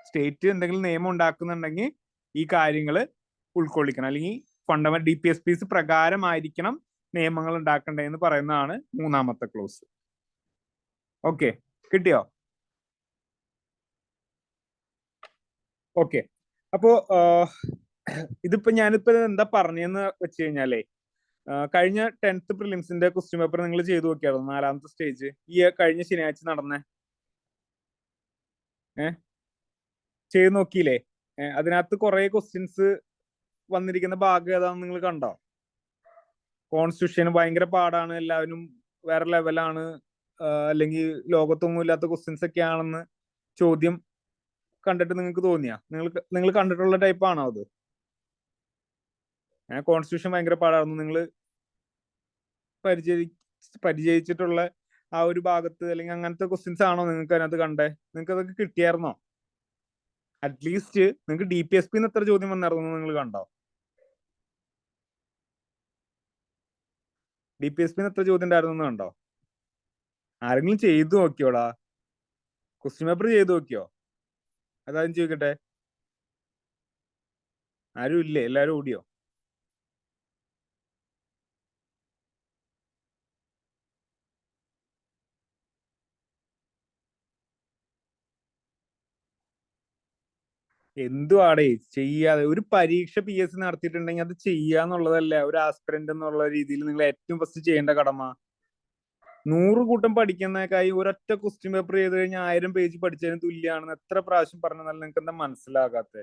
സ്റ്റേറ്റ് എന്തെങ്കിലും നിയമം ഉണ്ടാക്കുന്നുണ്ടെങ്കിൽ ഈ കാര്യങ്ങൾ ഉൾക്കൊള്ളിക്കണം, അല്ലെങ്കിൽ DPSPs പ്രകാരമായിരിക്കണം നിയമങ്ങൾ ഉണ്ടാക്കേണ്ടതെന്ന് പറയുന്നതാണ് മൂന്നാമത്തെ ക്ലോസ്. ഓക്കെ, കിട്ടിയോ? ഓക്കെ. അപ്പോ ഇതിപ്പോ ഞാനിപ്പോ എന്താ പറഞ്ഞെന്ന് വെച്ച് കഴിഞ്ഞാലേ, കഴിഞ്ഞ 10th പ്രിലിംസിന്റെ ക്വസ്റ്റ്യൻ പേപ്പർ നിങ്ങൾ ചെയ്തു നോക്കിയായിരുന്നു? 4ാമത്തെ സ്റ്റേജ് ഈ കഴിഞ്ഞ ശനിയാഴ്ച നടന്നേ ചെയ്ത് നോക്കിയില്ലേ? അതിനകത്ത് കുറെ ക്വസ്റ്റ്യൻസ് വന്നിരിക്കുന്ന ഭാഗം ഏതാണെന്ന് നിങ്ങൾ കണ്ടോ? കോൺസ്റ്റിറ്റ്യൂഷൻ ഭയങ്കര പാടാണ്, എല്ലാവരും വേറെ ലെവലാണ്, അല്ലെങ്കിൽ ലോകത്തൊന്നും ഇല്ലാത്ത ക്വസ്റ്റ്യൻസ് ഒക്കെ ആണെന്ന് ചോദ്യം കണ്ടിട്ട് നിങ്ങൾക്ക് തോന്നിയാ? നിങ്ങൾ കണ്ടിട്ടുള്ള ടൈപ്പ് ആണോ അത്? കോൺസ്റ്റിറ്റ്യൂഷൻ ഭയങ്കര പാടായിരുന്നു നിങ്ങൾ പരിചയിച്ചിട്ടുള്ള ആ ഒരു ഭാഗത്ത്, അല്ലെങ്കിൽ അങ്ങനത്തെ ക്വസ്റ്റ്യൻസ് ആണോ നിങ്ങൾക്ക് അതിനകത്ത് കണ്ടേ? നിങ്ങൾക്ക് അതൊക്കെ കിട്ടിയായിരുന്നോ? അറ്റ്ലീസ്റ്റ് നിങ്ങൾക്ക് DPSP എത്ര ചോദ്യം വന്നിറങ്ങുന്നു നിങ്ങൾ കണ്ടോ? DPSP എത്ര ചോദ്യം ഉണ്ടായിരുന്നു കണ്ടോ? ആരെങ്കിലും ചെയ്തു നോക്കിയോടാ? ക്വസ്റ്റ്യൻ പേപ്പർ ചെയ്തു നോക്കിയോ? അതാരും ചോദിക്കട്ടെ. ആരും ഇല്ലേ? എല്ലാരും ഓടിയോ? എന്തുവാടേ ചെയ്യാതെ? ഒരു പരീക്ഷ PSC നടത്തിയിട്ടുണ്ടെങ്കിൽ അത് ചെയ്യാന്നുള്ളതല്ല ഒരു ആസ്പിരന്റ് എന്നുള്ള രീതിയിൽ നിങ്ങൾ ഏറ്റവും ഫസ്റ്റ് ചെയ്യേണ്ട കടമ. 100 കൂട്ടം പഠിക്കുന്നതിനേക്കായി ഒരൊറ്റ ക്വസ്റ്റ്യൻ പേപ്പർ ചെയ്ത് കഴിഞ്ഞാൽ 1000 പേജ് പഠിച്ചതിന് തുല്യമാണെന്ന് എത്ര പ്രാവശ്യം പറഞ്ഞാൽ നിങ്ങൾക്ക് എന്താ മനസ്സിലാകാത്തെ?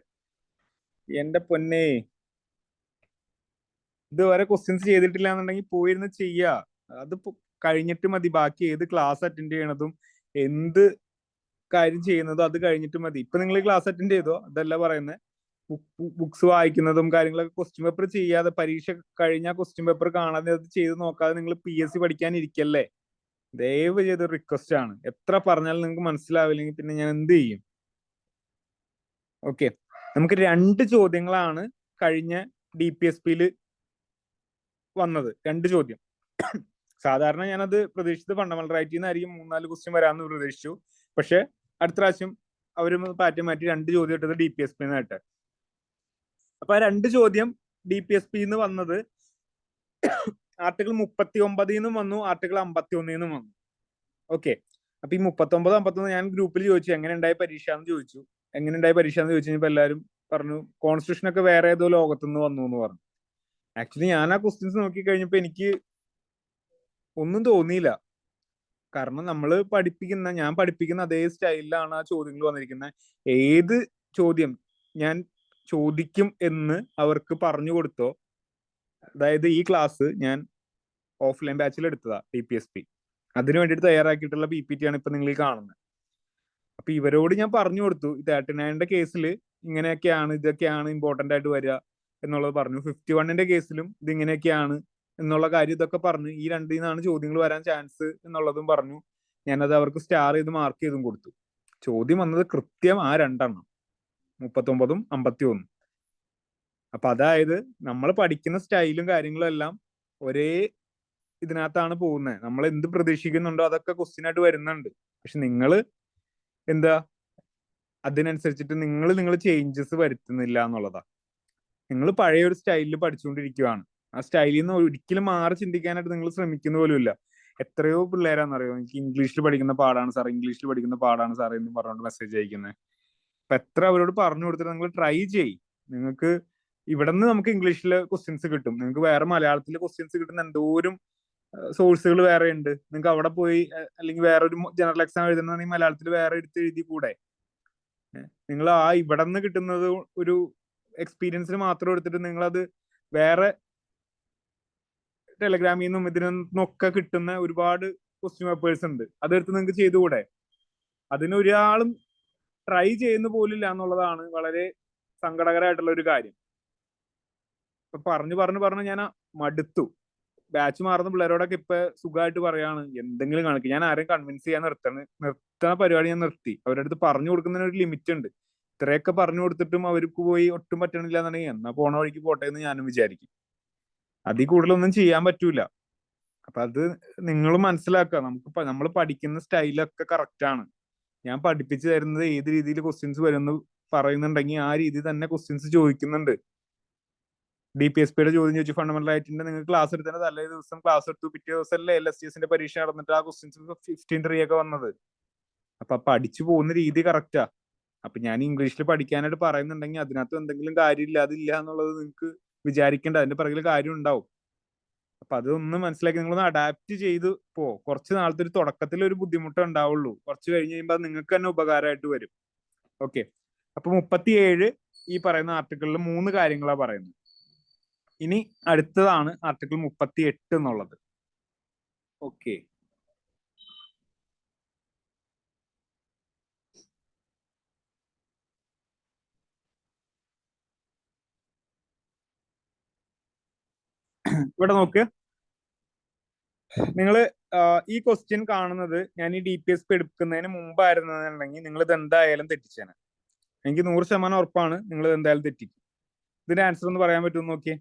എന്റെ പൊന്നേ, ഇതുവരെ ക്വസ്റ്റ്യൻസ് ചെയ്തിട്ടില്ല എന്നുണ്ടെങ്കിൽ പോയിരുന്ന് ചെയ്യാ. അത് കഴിഞ്ഞിട്ട് മതി. ബാക്കി ഏത് ക്ലാസ് അറ്റൻഡ് ചെയ്യണതും എന്ത് കാര്യം ചെയ്യുന്നതും അത് കഴിഞ്ഞിട്ട് മതി. ഇപ്പൊ നിങ്ങൾ ക്ലാസ് അറ്റൻഡ് ചെയ്തോ? അതല്ല പറയുന്നത്. ബുക്സ് വായിക്കുന്നതും കാര്യങ്ങളൊക്കെ ക്വസ്റ്റ്യൻ പേപ്പർ ചെയ്യാതെ, പരീക്ഷ കഴിഞ്ഞാൽ ക്വസ്റ്റ്യൻ പേപ്പർ കാണാതെ അത് ചെയ്ത് നോക്കാതെ നിങ്ങൾ PSC പഠിക്കാൻ ഇരിക്കല്ലേ. ദയവ് ചെയ്ത് റിക്വസ്റ്റ് ആണ്. എത്ര പറഞ്ഞാലും നിങ്ങൾക്ക് മനസ്സിലാവില്ലെങ്കിൽ പിന്നെ ഞാൻ എന്ത് ചെയ്യും? ഓക്കെ, നമുക്ക് 2 ചോദ്യങ്ങളാണ് കഴിഞ്ഞ DPSPയിൽ വന്നത്. 2 ചോദ്യം. സാധാരണ ഞാനത് പ്രതീക്ഷിച്ചത് ഫണ്ടമെന്റൽ റൈറ്റിൽ നിന്നായിരിക്കും 3-4 ക്വസ്റ്റ്യൻ വരാമെന്ന് പ്രതീക്ഷിച്ചു. പക്ഷെ അടുത്ത പ്രാവശ്യം അവർ പാറ്റേൺ മാറ്റി 2 ചോദ്യം ഇട്ടത് DPSP എന്നായിട്ട്. അപ്പൊ ആ 2 ചോദ്യം DPSP വന്നത് ആർട്ടിക്കിൾ 39 വന്നു, ആർട്ടിക്കിൾ 51 വന്നു. ഓക്കെ. അപ്പൊ ഈ 39, 51 ഞാൻ ഗ്രൂപ്പിൽ ചോദിച്ചു എങ്ങനെ ഉണ്ടായി പരീക്ഷ എന്ന് ചോദിച്ചു. എങ്ങനെ ഉണ്ടായി പരീക്ഷ എന്ന് ചോദിച്ചു കഴിഞ്ഞപ്പോ എല്ലാവരും പറഞ്ഞു കോൺസ്റ്റിറ്റ്യൂഷൻ ഒക്കെ വേറെ ഏതോ ലോകത്തുനിന്ന് വന്നു എന്ന് പറഞ്ഞു. ആക്ച്വലി ഞാൻ ആ ക്വസ്റ്റ്യൻസ് നോക്കി കഴിഞ്ഞപ്പോ എനിക്ക് ഒന്നും തോന്നിയില്ല. കാരണം ഞാൻ പഠിപ്പിക്കുന്ന അതേ സ്റ്റൈലിലാണ് ആ ചോദ്യങ്ങൾ വന്നിരിക്കുന്നത്. ഏത് ചോദ്യം ഞാൻ ചോദിക്കും എന്ന് അവർക്ക് പറഞ്ഞു കൊടുത്തോ. അതായത് ഈ ക്ലാസ് ഞാൻ ഓഫ്ലൈൻ ബാച്ചിൽ എടുത്തതാ DPSP. അതിനു വേണ്ടിയിട്ട് തയ്യാറാക്കിയിട്ടുള്ള PPT ആണ് ഇപ്പൊ നിങ്ങൾ ഈ കാണുന്നത്. അപ്പൊ ഇവരോട് ഞാൻ പറഞ്ഞു കൊടുത്തു 39ന്റെ കേസിൽ ഇങ്ങനെയൊക്കെയാണ്, ഇതൊക്കെയാണ് ഇമ്പോർട്ടന്റ് ആയിട്ട് വരിക എന്നുള്ളത് പറഞ്ഞു. 51ന്റെ കേസിലും ഇത് ഇങ്ങനെയൊക്കെയാണ് എന്നുള്ള കാര്യം ഇതൊക്കെ പറഞ്ഞു. ഈ രണ്ടിൽ നിന്നാണ് ചോദ്യങ്ങൾ വരാൻ ചാൻസ് എന്നുള്ളതും പറഞ്ഞു. ഞാനത് അവർക്ക് സ്റ്റാർ ചെയ്ത് മാർക്ക് ചെയ്തും കൊടുത്തു. ചോദ്യം വന്നത് കൃത്യം ആ രണ്ടെണ്ണം, 39ഉം 51. അപ്പൊ അതായത് നമ്മൾ പഠിക്കുന്ന സ്റ്റൈലും കാര്യങ്ങളും എല്ലാം ഒരേ ഇതിനകത്താണ് പോകുന്നത്. നമ്മൾ എന്ത് പ്രതീക്ഷിക്കുന്നുണ്ടോ അതൊക്കെ ക്വസ്റ്റ്യൻ ആയിട്ട് വരുന്നുണ്ട്. പക്ഷെ നിങ്ങൾ എന്താ അതിനനുസരിച്ചിട്ട് നിങ്ങൾ ചേഞ്ചസ് വരുത്തുന്നില്ല എന്നുള്ളതാ. നിങ്ങൾ പഴയ ഒരു സ്റ്റൈലിൽ പഠിച്ചുകൊണ്ടിരിക്കുകയാണ്. ആ സ്റ്റൈലിൽ നിന്ന് ഒരിക്കലും മാറി ചിന്തിക്കാനായിട്ട് നിങ്ങൾ ശ്രമിക്കുന്ന പോലുമില്ല. എത്രയോ പിള്ളേരാണെന്നറിയോ എനിക്ക് ഇംഗ്ലീഷിൽ പഠിക്കുന്ന പാടാണ് സാർ, ഇംഗ്ലീഷിൽ പഠിക്കുന്ന പാടാണ് സാർ എന്ന് പറഞ്ഞുകൊണ്ട് മെസ്സേജ് അയക്കുന്നത്. അപ്പൊ എത്ര അവരോട് പറഞ്ഞു കൊടുത്തിട്ട് നിങ്ങൾ ട്രൈ ചെയ്യ്. നിങ്ങൾക്ക് ഇവിടെ നിന്ന് നമുക്ക് ഇംഗ്ലീഷിൽ ക്വസ്റ്റ്യൻസ് കിട്ടും, നിങ്ങൾക്ക് വേറെ മലയാളത്തിൽ ക്വസ്റ്റ്യൻസ് കിട്ടുന്ന എന്തോരം സോഴ്സുകൾ വേറെ ഉണ്ട്. നിങ്ങൾക്ക് അവിടെ പോയി അല്ലെങ്കിൽ വേറെ ഒരു ജനറൽ എക്സാം എഴുതുന്ന മലയാളത്തിൽ വേറെ എടുത്ത് എഴുതി കൂടെ. നിങ്ങൾ ആ ഇവിടെ നിന്ന് കിട്ടുന്നത് ഒരു എക്സ്പീരിയൻസിന് മാത്രം എടുത്തിട്ട് നിങ്ങളത് വേറെ ടെലഗ്രാമിൽ നിന്നും ഇതിൽ നിന്നൊക്കെ കിട്ടുന്ന ഒരുപാട് ക്വസ്റ്റ്യൻ പേപ്പേഴ്സ് ഉണ്ട്, അതെടുത്ത് നിങ്ങൾക്ക് ചെയ്തുകൂടെ? അതിനൊരാളും ട്രൈ ചെയ്യുന്ന പോലില്ല എന്നുള്ളതാണ് വളരെ സങ്കടകരമായിട്ടുള്ള ഒരു കാര്യം. ഇപ്പൊ പറഞ്ഞു ഞാൻ മടുത്തു. ബാച്ച് മാറുന്ന പിള്ളേരോടൊക്കെ ഇപ്പൊ സുഖമായിട്ട് പറയാണ് എന്തെങ്കിലും കാണിക്കും. ഞാൻ ആരെയും കൺവിൻസ് ചെയ്യാൻ നിർത്തുന്ന പരിപാടി ഞാൻ നിർത്തി. അവരുടെ അടുത്ത് പറഞ്ഞു കൊടുക്കുന്നതിന് ഒരു ലിമിറ്റ് ഉണ്ട്. ഇത്രയൊക്കെ പറഞ്ഞു കൊടുത്തിട്ടും അവർക്ക് പോയി ഒട്ടും പറ്റണില്ല എന്നുണ്ടെങ്കിൽ എന്നാ പോണ വഴിക്ക് പോട്ടെ എന്ന് ഞാനും വിചാരിക്കും. അതിൽ കൂടുതലൊന്നും ചെയ്യാൻ പറ്റൂല. അപ്പൊ അത് നിങ്ങൾ മനസ്സിലാക്കുക. നമ്മൾ പഠിക്കുന്ന സ്റ്റൈലൊക്കെ കറക്റ്റ് ആണ്. ഞാൻ പഠിപ്പിച്ചു തരുന്നത് ഏത് രീതിയിൽ ക്വസ്റ്റ്യൻസ് വരുമെന്ന് പറയുന്നുണ്ടെങ്കിൽ ആ രീതി തന്നെ ക്വസ്റ്റ്യൻസ് ചോദിക്കുന്നുണ്ട്. DPSPയുടെ ചോദ്യം ചോദിച്ചു ഫണ്ടമെന്റൽ ആയിട്ടുണ്ട്. നിങ്ങൾ ക്ലാസ് എടുത്തതിന്റെ തലേ ദിവസം ക്ലാസ് എടുത്തു, പിറ്റേ ദിവസം അല്ലേ LSTSന്റെ പരീക്ഷ നടന്നിട്ട് ആ ക്വസ്റ്റ്യൻസ് 15 ഒക്കെ വന്നത്. അപ്പൊ പഠിച്ചു പോകുന്ന രീതി കറക്റ്റാ. അപ്പൊ ഞാൻ ഇംഗ്ലീഷിൽ പഠിക്കാനായിട്ട് പറയുന്നുണ്ടെങ്കിൽ അതിനകത്ത് എന്തെങ്കിലും കാര്യമില്ല, അതില്ല എന്നുള്ളത് നിങ്ങൾക്ക് വിചാരിക്കേണ്ട. അതിന്റെ പിറകിൽ കാര്യം ഉണ്ടാവും. അപ്പൊ അതൊന്ന് മനസ്സിലാക്കി നിങ്ങളൊന്ന് അഡാപ്റ്റ് ചെയ്ത് കുറച്ച് നാളത്തെ ഒരു തുടക്കത്തിൽ ഒരു ബുദ്ധിമുട്ട് ഉണ്ടാവുള്ളൂ. കുറച്ച് കഴിഞ്ഞ് കഴിയുമ്പോൾ അത് നിങ്ങൾക്ക് തന്നെ ഉപകാരമായിട്ട് വരും. ഓക്കെ. അപ്പൊ 37 ഈ പറയുന്ന ആർട്ടിക്കിളിൽ 3 കാര്യങ്ങളാണ് പറയുന്നത്. ഇനി അടുത്തതാണ് ആർട്ടിക്കിൾ 38 എന്നുള്ളത്. ഓക്കെ. ഇവിടെ നോക്ക്. നിങ്ങൾ ഈ ക്വസ്റ്റ്യൻ കാണുന്നത് ഞാൻ ഈ DPSP എടുക്കുന്നതിന് മുമ്പായിരുന്നുണ്ടെങ്കിൽ നിങ്ങൾ ഇത് എന്തായാലും തെറ്റിച്ചേനെ. എനിക്ക് 100% ഉറപ്പാണ് നിങ്ങൾ ഇത് എന്തായാലും തെറ്റിക്കും. ഇതിന്റെ ആൻസർ ഒന്ന് പറയാൻ പറ്റുമെന്ന് നോക്കിയേ.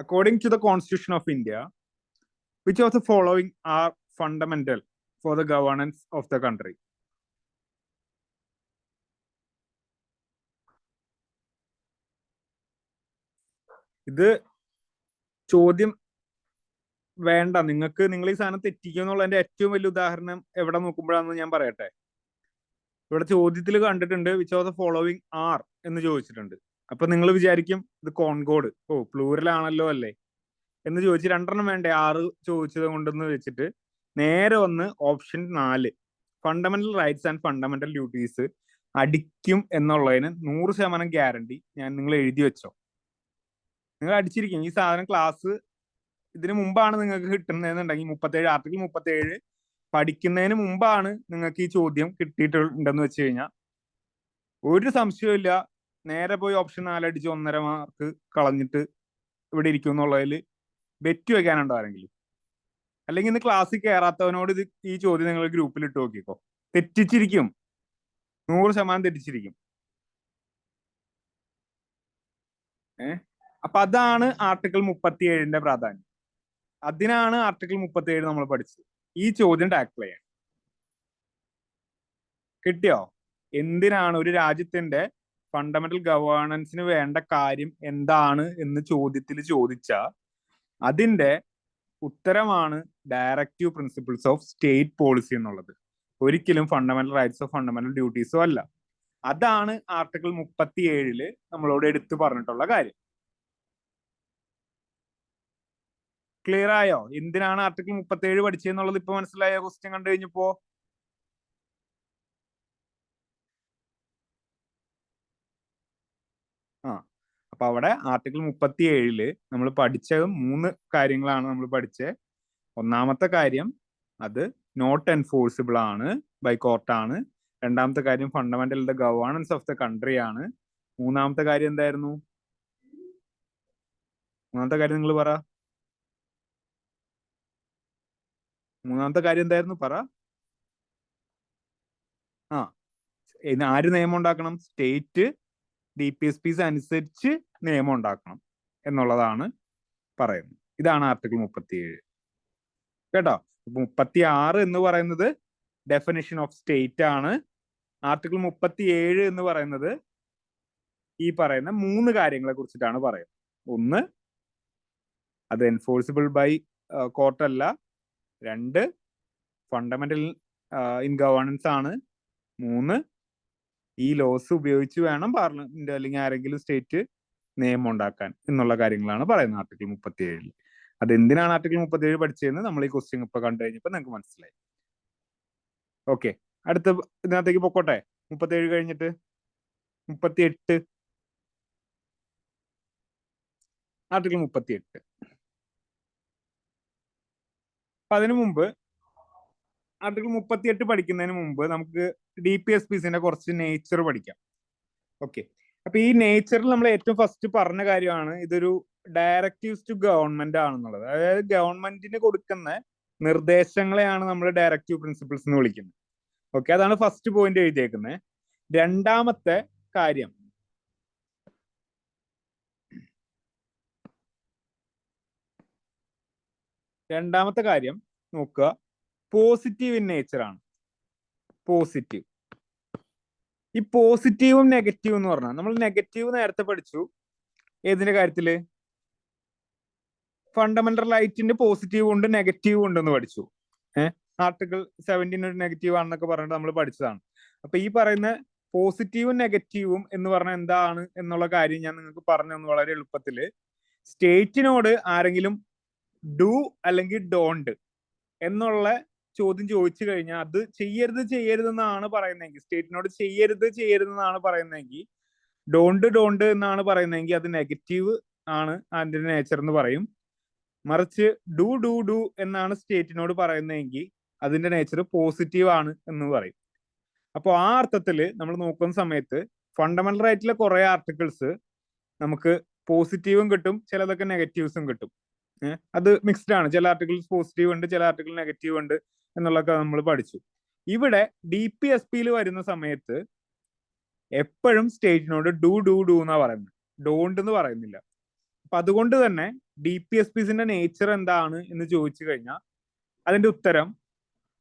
According to the Constitution of India, which of the following are fundamental for the governance of the country? ഇത് ചോദ്യം വേണ്ട, നിങ്ങൾ ഈ സാധനം തെറ്റിക്കും എന്നുള്ളതിന്റെ ഏറ്റവും വലിയ ഉദാഹരണം എവിടെ നോക്കുമ്പോഴാണെന്ന് ഞാൻ പറയട്ടെ. ഇവിടെ ചോദ്യത്തിൽ കണ്ടിട്ടുണ്ട് which of the following are എന്ന് ചോദിച്ചിട്ടുണ്ട്. അപ്പൊ നിങ്ങൾ വിചാരിക്കും ഇത് കോൺകോഡ്, പ്ലൂറൽ ആണല്ലോ അല്ലേ എന്ന് ചോദിച്ച് 2 വേണ്ടേ 6 ചോദിച്ചത് കൊണ്ടെന്ന് വെച്ചിട്ട് നേരെ വന്ന് option 4 fundamental rights and fundamental duties അടിക്കും എന്നുള്ളതിന് 100% ഗ്യാരണ്ടി ഞാൻ നിങ്ങൾ എഴുതി വെച്ചോ. നിങ്ങൾ അടിച്ചിരിക്കും. ഈ സാധനം ക്ലാസ് ഇതിനു മുമ്പാണ് നിങ്ങൾക്ക് കിട്ടുന്നതെന്നുണ്ടെങ്കിൽ ആർട്ടിക്കിൾ 37 പഠിക്കുന്നതിന് മുമ്പാണ് നിങ്ങൾക്ക് ഈ ചോദ്യം കിട്ടിയിട്ടുണ്ടെന്ന് വെച്ച് കഴിഞ്ഞാൽ ഒരു സംശയമില്ല, നേരെ പോയി ഓപ്ഷൻ 4 അടിച്ച് 1.5 മാർക്ക് കളഞ്ഞിട്ട് ഇവിടെ ഇരിക്കും എന്നുള്ളതിൽ ബെറ്റ് വെക്കാനുണ്ടോ ആരെങ്കിലും? അല്ലെങ്കിൽ ഇന്ന് ക്ലാസ്സിൽ കയറാത്തവനോട് ഈ ചോദ്യം നിങ്ങൾ ഗ്രൂപ്പിൽ ഇട്ട് നോക്കിക്കോ. തെറ്റിച്ചിരിക്കും, 100% തെറ്റിച്ചിരിക്കും. അപ്പൊ അതാണ് ആർട്ടിക്കിൾ 37ന്റെ പ്രാധാന്യം. അതിനാണ് ആർട്ടിക്കിൾ 37 നമ്മൾ പഠിച്ചത്. ഈ ചോദ്യം ടാക്കിൾ ചെയ്യാൻ കിട്ടിയോ? എന്തിനാണ് ഒരു രാജ്യത്തിന്റെ ഫണ്ടമെന്റൽ ഗവേണൻസിന് വേണ്ട കാര്യം എന്താണ് എന്ന് ചോദ്യത്തിൽ ചോദിച്ചാൽ അതിന്റെ ഉത്തരമാണ് directive principles of state policy എന്നുള്ളത്. ഒരിക്കലും ഫണ്ടമെന്റൽ റൈറ്റ്സോ ഫണ്ടമെന്റൽ ഡ്യൂട്ടീസോ അല്ല. അതാണ് ആർട്ടിക്കിൾ 37 നമ്മളോട് എടുത്തു പറഞ്ഞിട്ടുള്ള കാര്യം. ക്ലിയർ ആയോ? എന്തിനാണ് ആർട്ടിക്കിൾ 37 പഠിച്ചതെന്നുള്ളത് ഇപ്പൊ മനസ്സിലായോ? ക്വസ്റ്റ്യൻ കണ്ടു കഴിഞ്ഞപ്പോ അപ്പൊ അവിടെ ആർട്ടിക്കിൾ 37 നമ്മൾ പഠിച്ചത് 3 കാര്യങ്ങളാണ് നമ്മൾ പഠിച്ചത്. ഒന്നാമത്തെ കാര്യം അത് നോട്ട് എൻഫോഴ്സിബിൾ ആണ്, ബൈ കോർട്ടാണ്. രണ്ടാമത്തെ കാര്യം fundamental the governance of the country ആണ്. മൂന്നാമത്തെ കാര്യം എന്തായിരുന്നു? മൂന്നാമത്തെ കാര്യം നിങ്ങൾ പറ. മൂന്നാമത്തെ കാര്യം എന്തായിരുന്നു? പറ. ആര് നിയമം ഉണ്ടാക്കണം? സ്റ്റേറ്റ് DPSPs അനുസരിച്ച് നിയമം ഉണ്ടാക്കണം എന്നുള്ളതാണ് പറയുന്നത്. ഇതാണ് ആർട്ടിക്കിൾ 37. കേട്ടോ? 36 എന്ന് പറയുന്നത് ഡെഫിനിഷൻ ഓഫ് സ്റ്റേറ്റ് ആണ്. ആർട്ടിക്കിൾ 37 എന്ന് പറയുന്നത് ഈ പറയുന്ന 3 കാര്യങ്ങളെ കുറിച്ചിട്ടാണ് പറയുന്നത്. ഒന്ന്, അത് എൻഫോഴ്സിബിൾ ബൈ കോർട്ട് അല്ല. 2, ഫണ്ടമെന്റൽ ഇൻ ഗവേണൻസ് ആണ്. 3, ഈ ലോസ് ഉപയോഗിച്ച് വേണം പാർലമെന്റ് അല്ലെങ്കിൽ ആരെങ്കിലും സ്റ്റേറ്റ് നിയമം ഉണ്ടാക്കാൻ എന്നുള്ള കാര്യങ്ങളാണ് പറയുന്നത് ആർട്ടിക്കിൾ 37. അത് എന്തിനാണ് ആർട്ടിക്കിൾ 37 പഠിച്ചതെന്ന് നമ്മൾ ഈ ക്വസ്റ്റ്യൻ ഇപ്പൊ കണ്ടു കഴിഞ്ഞപ്പോൾ നിങ്ങൾക്ക് മനസ്സിലായി. ഓക്കെ, അടുത്ത ഇതിനകത്തേക്ക് പൊക്കോട്ടെ. 37 കഴിഞ്ഞിട്ട് 38. ആർട്ടിക്കിൾ 38. അപ്പൊ അതിനു മുമ്പ് ആർട്ടിക്കിൾ 38 പഠിക്കുന്നതിന് മുമ്പ് നമുക്ക് DPSPസിന്റെ കുറച്ച് നേച്ചർ പഠിക്കാം. ഓക്കെ, അപ്പൊ ഈ നേച്ചറിൽ നമ്മൾ ഏറ്റവും ഫസ്റ്റ് പറഞ്ഞ കാര്യമാണ് ഇതൊരു ഡയറക്റ്റീവ്സ് ടു ഗവൺമെന്റ് ആണെന്നുള്ളത്. അതായത് ഗവൺമെന്റിന് കൊടുക്കുന്ന നിർദ്ദേശങ്ങളെയാണ് നമ്മൾ ഡയറക്റ്റീവ് പ്രിൻസിപ്പിൾസ് എന്ന് വിളിക്കുന്നത്. ഓക്കെ, അതാണ് ഫസ്റ്റ് പോയിന്റ് എഴുതിയേക്കുന്നത്. രണ്ടാമത്തെ കാര്യം നോക്കുക, പോസിറ്റീവ് ഇൻ നേച്ചർ ആണ്. പോസിറ്റീവ്. ഈ പോസിറ്റീവും നെഗറ്റീവും എന്ന് പറഞ്ഞാൽ നമ്മൾ നെഗറ്റീവ് നേരത്തെ പഠിച്ചു. ഏതിന്റെ കാര്യത്തില്? ഫണ്ടമെന്റൽ റൈറ്റിന്റെ പോസിറ്റീവ് ഉണ്ട് നെഗറ്റീവ് ഉണ്ടെന്ന് പഠിച്ചു. ആർട്ടിക്കിൾ 17 ഒരു നെഗറ്റീവ് ആണെന്നൊക്കെ പറഞ്ഞിട്ട് നമ്മൾ പഠിച്ചതാണ്. അപ്പൊ ഈ പറയുന്ന പോസിറ്റീവും നെഗറ്റീവും എന്ന് പറഞ്ഞാൽ എന്താണ് എന്നുള്ള കാര്യം ഞാൻ നിങ്ങൾക്ക് പറഞ്ഞു തന്നു വളരെ എളുപ്പത്തില്. സ്റ്റേറ്റിനോട് ആരെങ്കിലും ഡു അല്ലെങ്കിൽ ഡോണ്ട് എന്നുള്ള ചോദ്യം ചോദിച്ചു കഴിഞ്ഞാൽ അത് ചെയ്യരുതെന്നാണ് പറയുന്നതെങ്കിൽ, സ്റ്റേറ്റിനോട് ചെയ്യരുതെന്നാണ് പറയുന്നതെങ്കിൽ, ഡോണ്ട് എന്നാണ് പറയുന്നതെങ്കിൽ അത് നെഗറ്റീവ് ആണ് അതിന്റെ നേച്ചർ എന്ന് പറയും. മറിച്ച് ഡു എന്നാണ് സ്റ്റേറ്റിനോട് പറയുന്നതെങ്കിൽ അതിന്റെ നേച്ചർ പോസിറ്റീവ് ആണ് എന്ന് പറയും. അപ്പോൾ ആ അർത്ഥത്തിൽ നമ്മൾ നോക്കുന്ന സമയത്ത് ഫണ്ടമെന്റൽ റൈറ്റിലെ കുറെ ആർട്ടിക്കിൾസ് നമുക്ക് പോസിറ്റീവും കിട്ടും, ചിലതൊക്കെ നെഗറ്റീവ്സും കിട്ടും. അത് മിക്സ്ഡ് ആണ്. ചില ആർട്ടിക്കിൾസ് പോസിറ്റീവ് ഉണ്ട്, ചില ആർട്ടിക്കിൾ നെഗറ്റീവ് ഉണ്ട് എന്നുള്ളതൊക്കെ നമ്മൾ പഠിച്ചു. ഇവിടെ DPSPയിൽ വരുന്ന സമയത്ത് എപ്പോഴും സ്റ്റേറ്റിനോട് ഡു എന്നാ പറയുന്നത്, ഡോണ്ട് എന്ന് പറയുന്നില്ല. അപ്പൊ അതുകൊണ്ട് തന്നെ DPSPസിന്റെ നേച്ചർ എന്താണ് എന്ന് ചോദിച്ചു കഴിഞ്ഞാൽ അതിന്റെ ഉത്തരം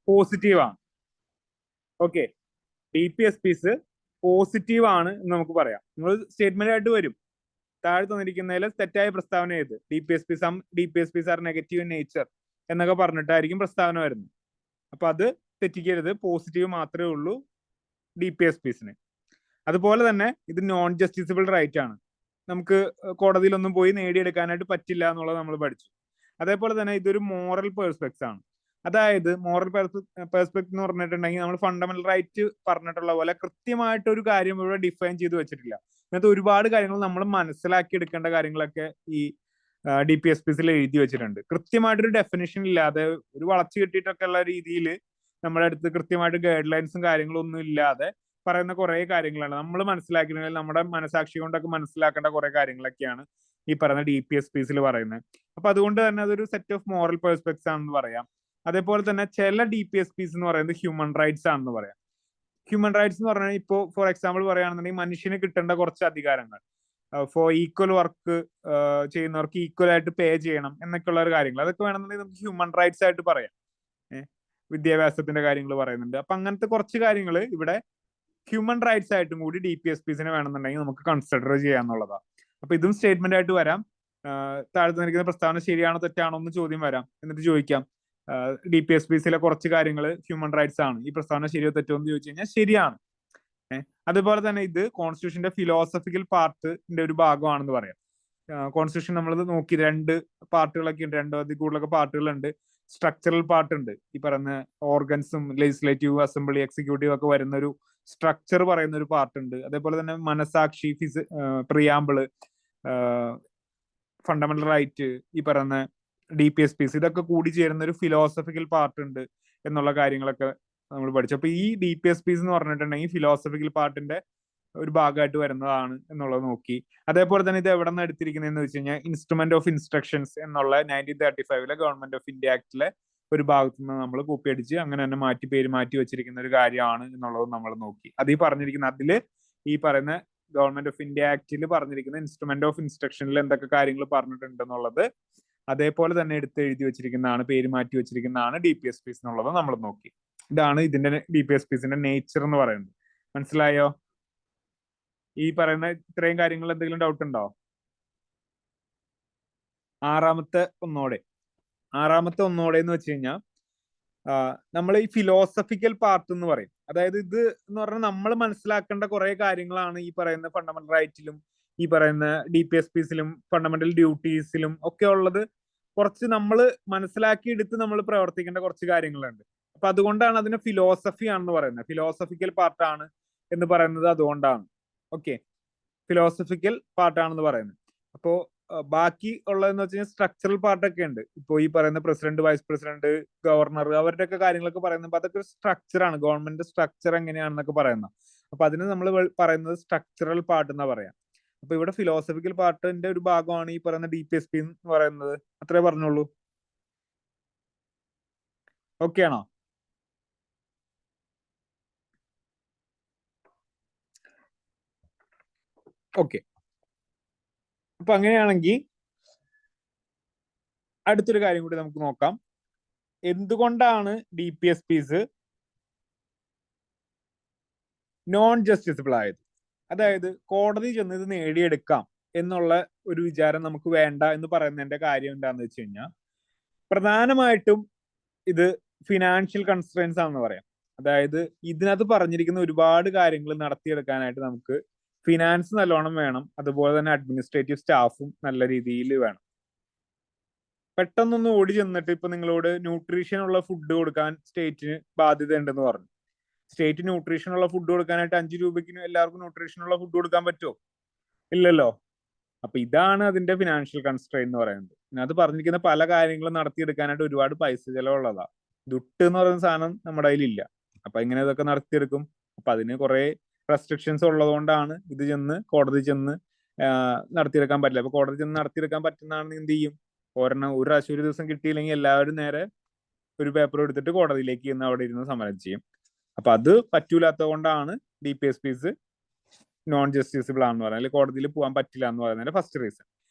പോസിറ്റീവ് ആണ്. ഓക്കെ, DPSPസ് പോസിറ്റീവ് ആണ് എന്ന് നമുക്ക് പറയാം. നിങ്ങൾ സ്റ്റേറ്റ്മെന്റ് ആയിട്ട് വരും. താഴെ തന്നിരിക്കുന്നതിൽ തെറ്റായ പ്രസ്താവന ഏത്? DPSPs are negative in nature എന്നൊക്കെ പറഞ്ഞിട്ടായിരിക്കും പ്രസ്താവന വരുന്നത്. അപ്പൊ അത് തെറ്റിക്കരുത്. പോസിറ്റീവ് മാത്രമേ ഉള്ളൂ DPSPസിന്. അതുപോലെ തന്നെ ഇത് നോൺ ജസ്റ്റിസബിൾ റൈറ്റ് ആണ്. നമുക്ക് കോടതിയിലൊന്നും പോയി നേടിയെടുക്കാനായിട്ട് പറ്റില്ല എന്നുള്ളത് നമ്മൾ പഠിച്ചു. അതേപോലെ തന്നെ ഇതൊരു മോറൽ പേഴ്സ്പെക്ട്സ് ആണ്. അതായത് മോറൽ പേഴ്സ്പെക്ട് എന്ന് പറഞ്ഞിട്ടുണ്ടെങ്കിൽ നമ്മൾ ഫണ്ടമെന്റൽ റൈറ്റ് പറഞ്ഞിട്ടുള്ള പോലെ കൃത്യമായിട്ട് ഒരു കാര്യം ഇവിടെ ഡിഫൈൻ ചെയ്ത് വെച്ചിട്ടില്ല. ഇങ്ങനത്തെ ഒരുപാട് കാര്യങ്ങൾ നമ്മൾ മനസ്സിലാക്കി എടുക്കേണ്ട കാര്യങ്ങളൊക്കെ ഈ DPSPസിൽ എഴുതി വെച്ചിട്ടുണ്ട്. കൃത്യമായിട്ടൊരു ഡെഫിനിഷൻ ഇല്ലാതെ ഒരു വളച്ചു കെട്ടിയിട്ടൊക്കെ ഉള്ള രീതിയിൽ നമ്മുടെ അടുത്ത് കൃത്യമായിട്ട് ഗൈഡ് ലൈൻസും കാര്യങ്ങളും ഒന്നും ഇല്ലാതെ പറയുന്ന കുറെ കാര്യങ്ങളാണ്. നമ്മൾ മനസ്സിലാക്കിയിട്ടുണ്ടെങ്കിൽ നമ്മുടെ മനസാക്ഷി കൊണ്ടൊക്കെ മനസ്സിലാക്കേണ്ട കുറെ കാര്യങ്ങളൊക്കെയാണ് ഈ പറയുന്ന DPSPസിൽ പറയുന്നത്. അപ്പൊ അതുകൊണ്ട് തന്നെ അതൊരു സെറ്റ് ഓഫ് മോറൽ പേഴ്സ്പെക്ട്സ് ആണെന്ന് പറയാം. അതേപോലെ തന്നെ ചില DPSPs എന്ന് പറയുന്നത് ഹ്യൂമൻ റൈറ്റ്സ് ആണെന്ന് പറയാം. ഹ്യൂമൻ റൈറ്റ്സ് എന്ന് പറഞ്ഞാൽ ഇപ്പോൾ ഫോർ എക്സാമ്പിൾ പറയുകയാണെന്നുണ്ടെങ്കിൽ മനുഷ്യന് കിട്ടേണ്ട കുറച്ച് അധികാരങ്ങൾ, ഫോർ ഈക്വൽ വർക്ക് ചെയ്യുന്നവർക്ക് ഈക്വൽ ആയിട്ട് പേ ചെയ്യണം എന്നൊക്കെയുള്ള ഒരു കാര്യങ്ങൾ, അതൊക്കെ വേണമെന്നുണ്ടെങ്കിൽ നമുക്ക് ഹ്യൂമൻ റൈറ്റ്സ് ആയിട്ട് പറയാം. വിദ്യാഭ്യാസത്തിന്റെ കാര്യങ്ങൾ പറയുന്നുണ്ട്. അപ്പൊ അങ്ങനത്തെ കുറച്ച് കാര്യങ്ങൾ ഇവിടെ ഹ്യൂമൻ റൈറ്റ്സ് ആയിട്ടും കൂടി DPSPസിനെ വേണമെന്നുണ്ടെങ്കിൽ നമുക്ക് കൺസിഡർ ചെയ്യാന്നുള്ളതാണ്. അപ്പൊ ഇതും സ്റ്റേറ്റ്മെന്റ് ആയിട്ട് വരാം. താഴത്ത് നിൽക്കുന്ന പ്രസ്താവന ശരിയാണോ തെറ്റാണോ എന്ന് ചോദ്യം വരാം, എന്നിട്ട് ചോദിക്കാം DPSPസിലെ കുറച്ച് കാര്യങ്ങൾ ഹ്യൂമൻ റൈറ്റ്സ് ആണ്, ഈ പ്രസ്താവന ശരിയോ തെറ്റോ എന്ന് ചോദിച്ചു കഴിഞ്ഞാൽ ശരിയാണ്. അതുപോലെ തന്നെ ഇത് കോൺസ്റ്റിറ്റ്യൂഷന്റെ ഫിലോസഫിക്കൽ പാർട്ടിന്റെ ഒരു ഭാഗമാണെന്ന് പറയാം. കോൺസ്റ്റിറ്റ്യൂഷൻ നമ്മൾ നോക്കി 2 പാർട്ടുകളൊക്കെ ഉണ്ട്, 2 അതിൽ കൂടുതലൊക്കെ പാർട്ടുകളുണ്ട്. സ്ട്രക്ചറൽ പാർട്ട് ഉണ്ട്, ഈ പറയുന്ന ഓർഗൻസും ലെജിസ്ലേറ്റീവ്, അസംബ്ലി, എക്സിക്യൂട്ടീവ് ഒക്കെ വരുന്ന ഒരു സ്ട്രക്ചർ പറയുന്ന ഒരു പാർട്ട് ഉണ്ട്. അതേപോലെ തന്നെ മനസാക്ഷി, പ്രിയാമ്പിള്, ഫണ്ടമെന്റൽ റൈറ്റ്, ഈ പറയുന്ന DPSPs, ഇതൊക്കെ കൂടി ചേരുന്ന ഒരു ഫിലോസഫിക്കൽ പാർട്ട് ഉണ്ട് എന്നുള്ള കാര്യങ്ങളൊക്കെ നമ്മൾ പഠിച്ചു. അപ്പൊ ഈ DPSPs എന്ന് പറഞ്ഞിട്ടുണ്ടെങ്കിൽ ഫിലോസഫിക്കൽ പാർട്ടിന്റെ ഒരു ഭാഗമായിട്ട് വരുന്നതാണ് എന്നുള്ളത് നോക്കി. അതേപോലെ തന്നെ ഇത് എവിടെ നിന്ന് എടുത്തിരിക്കുന്നതെന്ന് വെച്ച് കഴിഞ്ഞാൽ ഇൻസ്ട്രുമെന്റ് ഓഫ് ഇൻസ്ട്രക്ഷൻസ് എന്നുള്ള 1935 ഗവൺമെന്റ് ഓഫ് ഇന്ത്യ ആക്ടിലെ ഒരു ഭാഗത്തു നിന്ന് നമ്മൾ കോപ്പി അടിച്ച് അങ്ങനെ തന്നെ പേര് മാറ്റി വെച്ചിരിക്കുന്ന ഒരു കാര്യമാണ് എന്നുള്ളത് നമ്മൾ നോക്കി. അത് ഈ പറഞ്ഞിരിക്കുന്ന അതില് ഈ പറയുന്ന ഗവൺമെന്റ് ഓഫ് ഇന്ത്യ ആക്ടിൽ പറഞ്ഞിരിക്കുന്ന ഇൻസ്ട്രുമെന്റ് ഓഫ് ഇൻസ്ട്രക്ഷനിൽ എന്തൊക്കെ കാര്യങ്ങൾ പറഞ്ഞിട്ടുണ്ടെന്നുള്ളത് അതേപോലെ തന്നെ എടുത്ത് എഴുതി വെച്ചിരിക്കുന്നതാണ്, പേര് മാറ്റി വെച്ചിരിക്കുന്നതാണ് DPSPs എന്നുള്ളത് നമ്മൾ നോക്കി. ഇതാണ് ഇതിന്റെ DPSPസിന്റെ നേച്ചർ എന്ന് പറയുന്നത്. മനസ്സിലായോ? ഈ പറയുന്ന ഇത്രയും കാര്യങ്ങൾ എന്തെങ്കിലും ഡൗട്ട് ഉണ്ടോ? ആറാമത്തെ ഒന്നോടെ എന്ന് വെച്ച് കഴിഞ്ഞാൽ നമ്മൾ ഈ ഫിലോസഫിക്കൽ പാർട്ട് എന്ന് പറയും. അതായത് ഇത് എന്ന് പറഞ്ഞാൽ നമ്മൾ മനസ്സിലാക്കേണ്ട കുറെ കാര്യങ്ങളാണ് ഈ പറയുന്ന ഫണ്ടമെന്റൽ റൈറ്റിലും ഈ പറയുന്ന DPSPസിലും ഫണ്ടമെന്റൽ ഡ്യൂട്ടീസിലും ഒക്കെ ഉള്ളത്. കുറച്ച് നമ്മൾ മനസ്സിലാക്കി എടുത്ത് നമ്മൾ പ്രവർത്തിക്കേണ്ട കുറച്ച് കാര്യങ്ങളുണ്ട്. അപ്പൊ അതുകൊണ്ടാണ് അതിനെ ഫിലോസഫി ആണെന്ന് പറയുന്നത്, ഫിലോസഫിക്കൽ പാർട്ടാണ് എന്ന് പറയുന്നത് അതുകൊണ്ടാണ്. ഓക്കെ, ഫിലോസഫിക്കൽ പാർട്ടാണെന്ന് പറയുന്നത്. അപ്പോ ബാക്കി ഉള്ളതെന്ന് വെച്ച് കഴിഞ്ഞാൽ സ്ട്രക്ചറൽ പാർട്ടൊക്കെ ഉണ്ട്. ഇപ്പോ ഈ പറയുന്ന പ്രസിഡന്റ്, വൈസ് പ്രസിഡന്റ്, ഗവർണർ, അവരുടെ ഒക്കെ കാര്യങ്ങളൊക്കെ പറയുന്നത് അതൊക്കെ സ്ട്രക്ചറാണ്, ഗവൺമെന്റ് സ്ട്രക്ചർ എങ്ങനെയാണെന്നൊക്കെ പറയുന്നത്. അപ്പൊ അതിന് നമ്മൾ പറയുന്നത് സ്ട്രക്ചറൽ പാർട്ട് എന്നാ പറയാം. അപ്പൊ ഇവിടെ ഫിലോസഫിക്കൽ പാർട്ടിന്റെ ഒരു ഭാഗമാണ് ഈ പറയുന്ന DPSP എന്ന് പറയുന്നത്. അത്രേ പറഞ്ഞോളൂ. ഓക്കെ ആണോ? ഓക്കെ, അപ്പൊ അങ്ങനെയാണെങ്കിൽ അടുത്തൊരു കാര്യം കൂടി നമുക്ക് നോക്കാം. എന്തുകൊണ്ടാണ് DPSPs നോൺ ജസ്റ്റിസബിൾ ആയത്? അതായത് കോടതി ചെന്ന് ഇത് നേടിയെടുക്കാം എന്നുള്ള ഒരു വിചാരം നമുക്ക് വേണ്ട എന്ന് പറയുന്നതിന്റെ കാര്യം എന്താണെന്ന് വെച്ച് കഴിഞ്ഞാൽ പ്രധാനമായിട്ടും ഇത് ഫിനാൻഷ്യൽ കൺസ്ട്രെയിൻസ് ആണെന്ന് പറയാം. അതായത് ഇതിനകത്ത് പറഞ്ഞിരിക്കുന്ന ഒരുപാട് കാര്യങ്ങൾ നടത്തിയെടുക്കാനായിട്ട് നമുക്ക് ഫിനാൻസ് നല്ലോണം വേണം, അതുപോലെ തന്നെ അഡ്മിനിസ്ട്രേറ്റീവ് സ്റ്റാഫും നല്ല രീതിയിൽ വേണം. പെട്ടെന്നൊന്ന് ഓടി ചെന്നിട്ട് ഇപ്പൊ നിങ്ങളോട് ന്യൂട്രീഷൻ ഉള്ള ഫുഡ് കൊടുക്കാൻ സ്റ്റേറ്റിന് ബാധ്യത ഉണ്ടെന്ന് പറഞ്ഞു. സ്റ്റേറ്റ് ന്യൂട്രീഷൻ ഉള്ള ഫുഡ് കൊടുക്കാനായിട്ട് 5 രൂപയ്ക്ക് എല്ലാവർക്കും ന്യൂട്രീഷൻ ഉള്ള ഫുഡ് കൊടുക്കാൻ പറ്റുമോ? ഇല്ലല്ലോ. അപ്പൊ ഇതാണ് അതിന്റെ ഫിനാൻഷ്യൽ കൺസ്ട്രെയിൻ എന്ന് പറയുന്നത്. ഇതിനകത്ത് പറഞ്ഞിരിക്കുന്ന പല കാര്യങ്ങളും നടത്തിയെടുക്കാനായിട്ട് ഒരുപാട് പൈസ ചെലവുള്ളതാ. ദുട്ട് എന്ന് പറയുന്ന സാധനം നമ്മുടെ കയ്യിലില്ല. അപ്പൊ ഇങ്ങനെ ഇതൊക്കെ നടത്തിയെടുക്കും. അപ്പൊ അതിന് കുറെ റെസ്ട്രിക്ഷൻസ് ഉള്ളതുകൊണ്ടാണ് ഇത് കോടതി ചെന്ന് നടത്തിയെടുക്കാൻ പറ്റില്ല. അപ്പൊ കോടതി ചെന്ന് നടത്തിയെടുക്കാൻ പറ്റുന്നതാണെന്ന് എന്ത് ചെയ്യും? ഒരു പ്രാവശ്യം ഒരു ദിവസം കിട്ടിയില്ലെങ്കിൽ എല്ലാവരും നേരെ ഒരു പേപ്പർ എടുത്തിട്ട് കോടതിയിലേക്ക് ചെന്ന് അവിടെ ഇരുന്ന് സമരം ചെയ്യും. അപ്പൊ അത് പറ്റൂലാത്തത് കൊണ്ടാണ് DPSPs നോൺ ജസ്റ്റിസബിൾ ആണെന്ന് പറയുന്നത്, അല്ലെങ്കിൽ കോടതിയിൽ പോകാൻ പറ്റില്ല എന്ന് പറയുന്നതിന്റെ ഫസ്റ്റ് റീസൺ.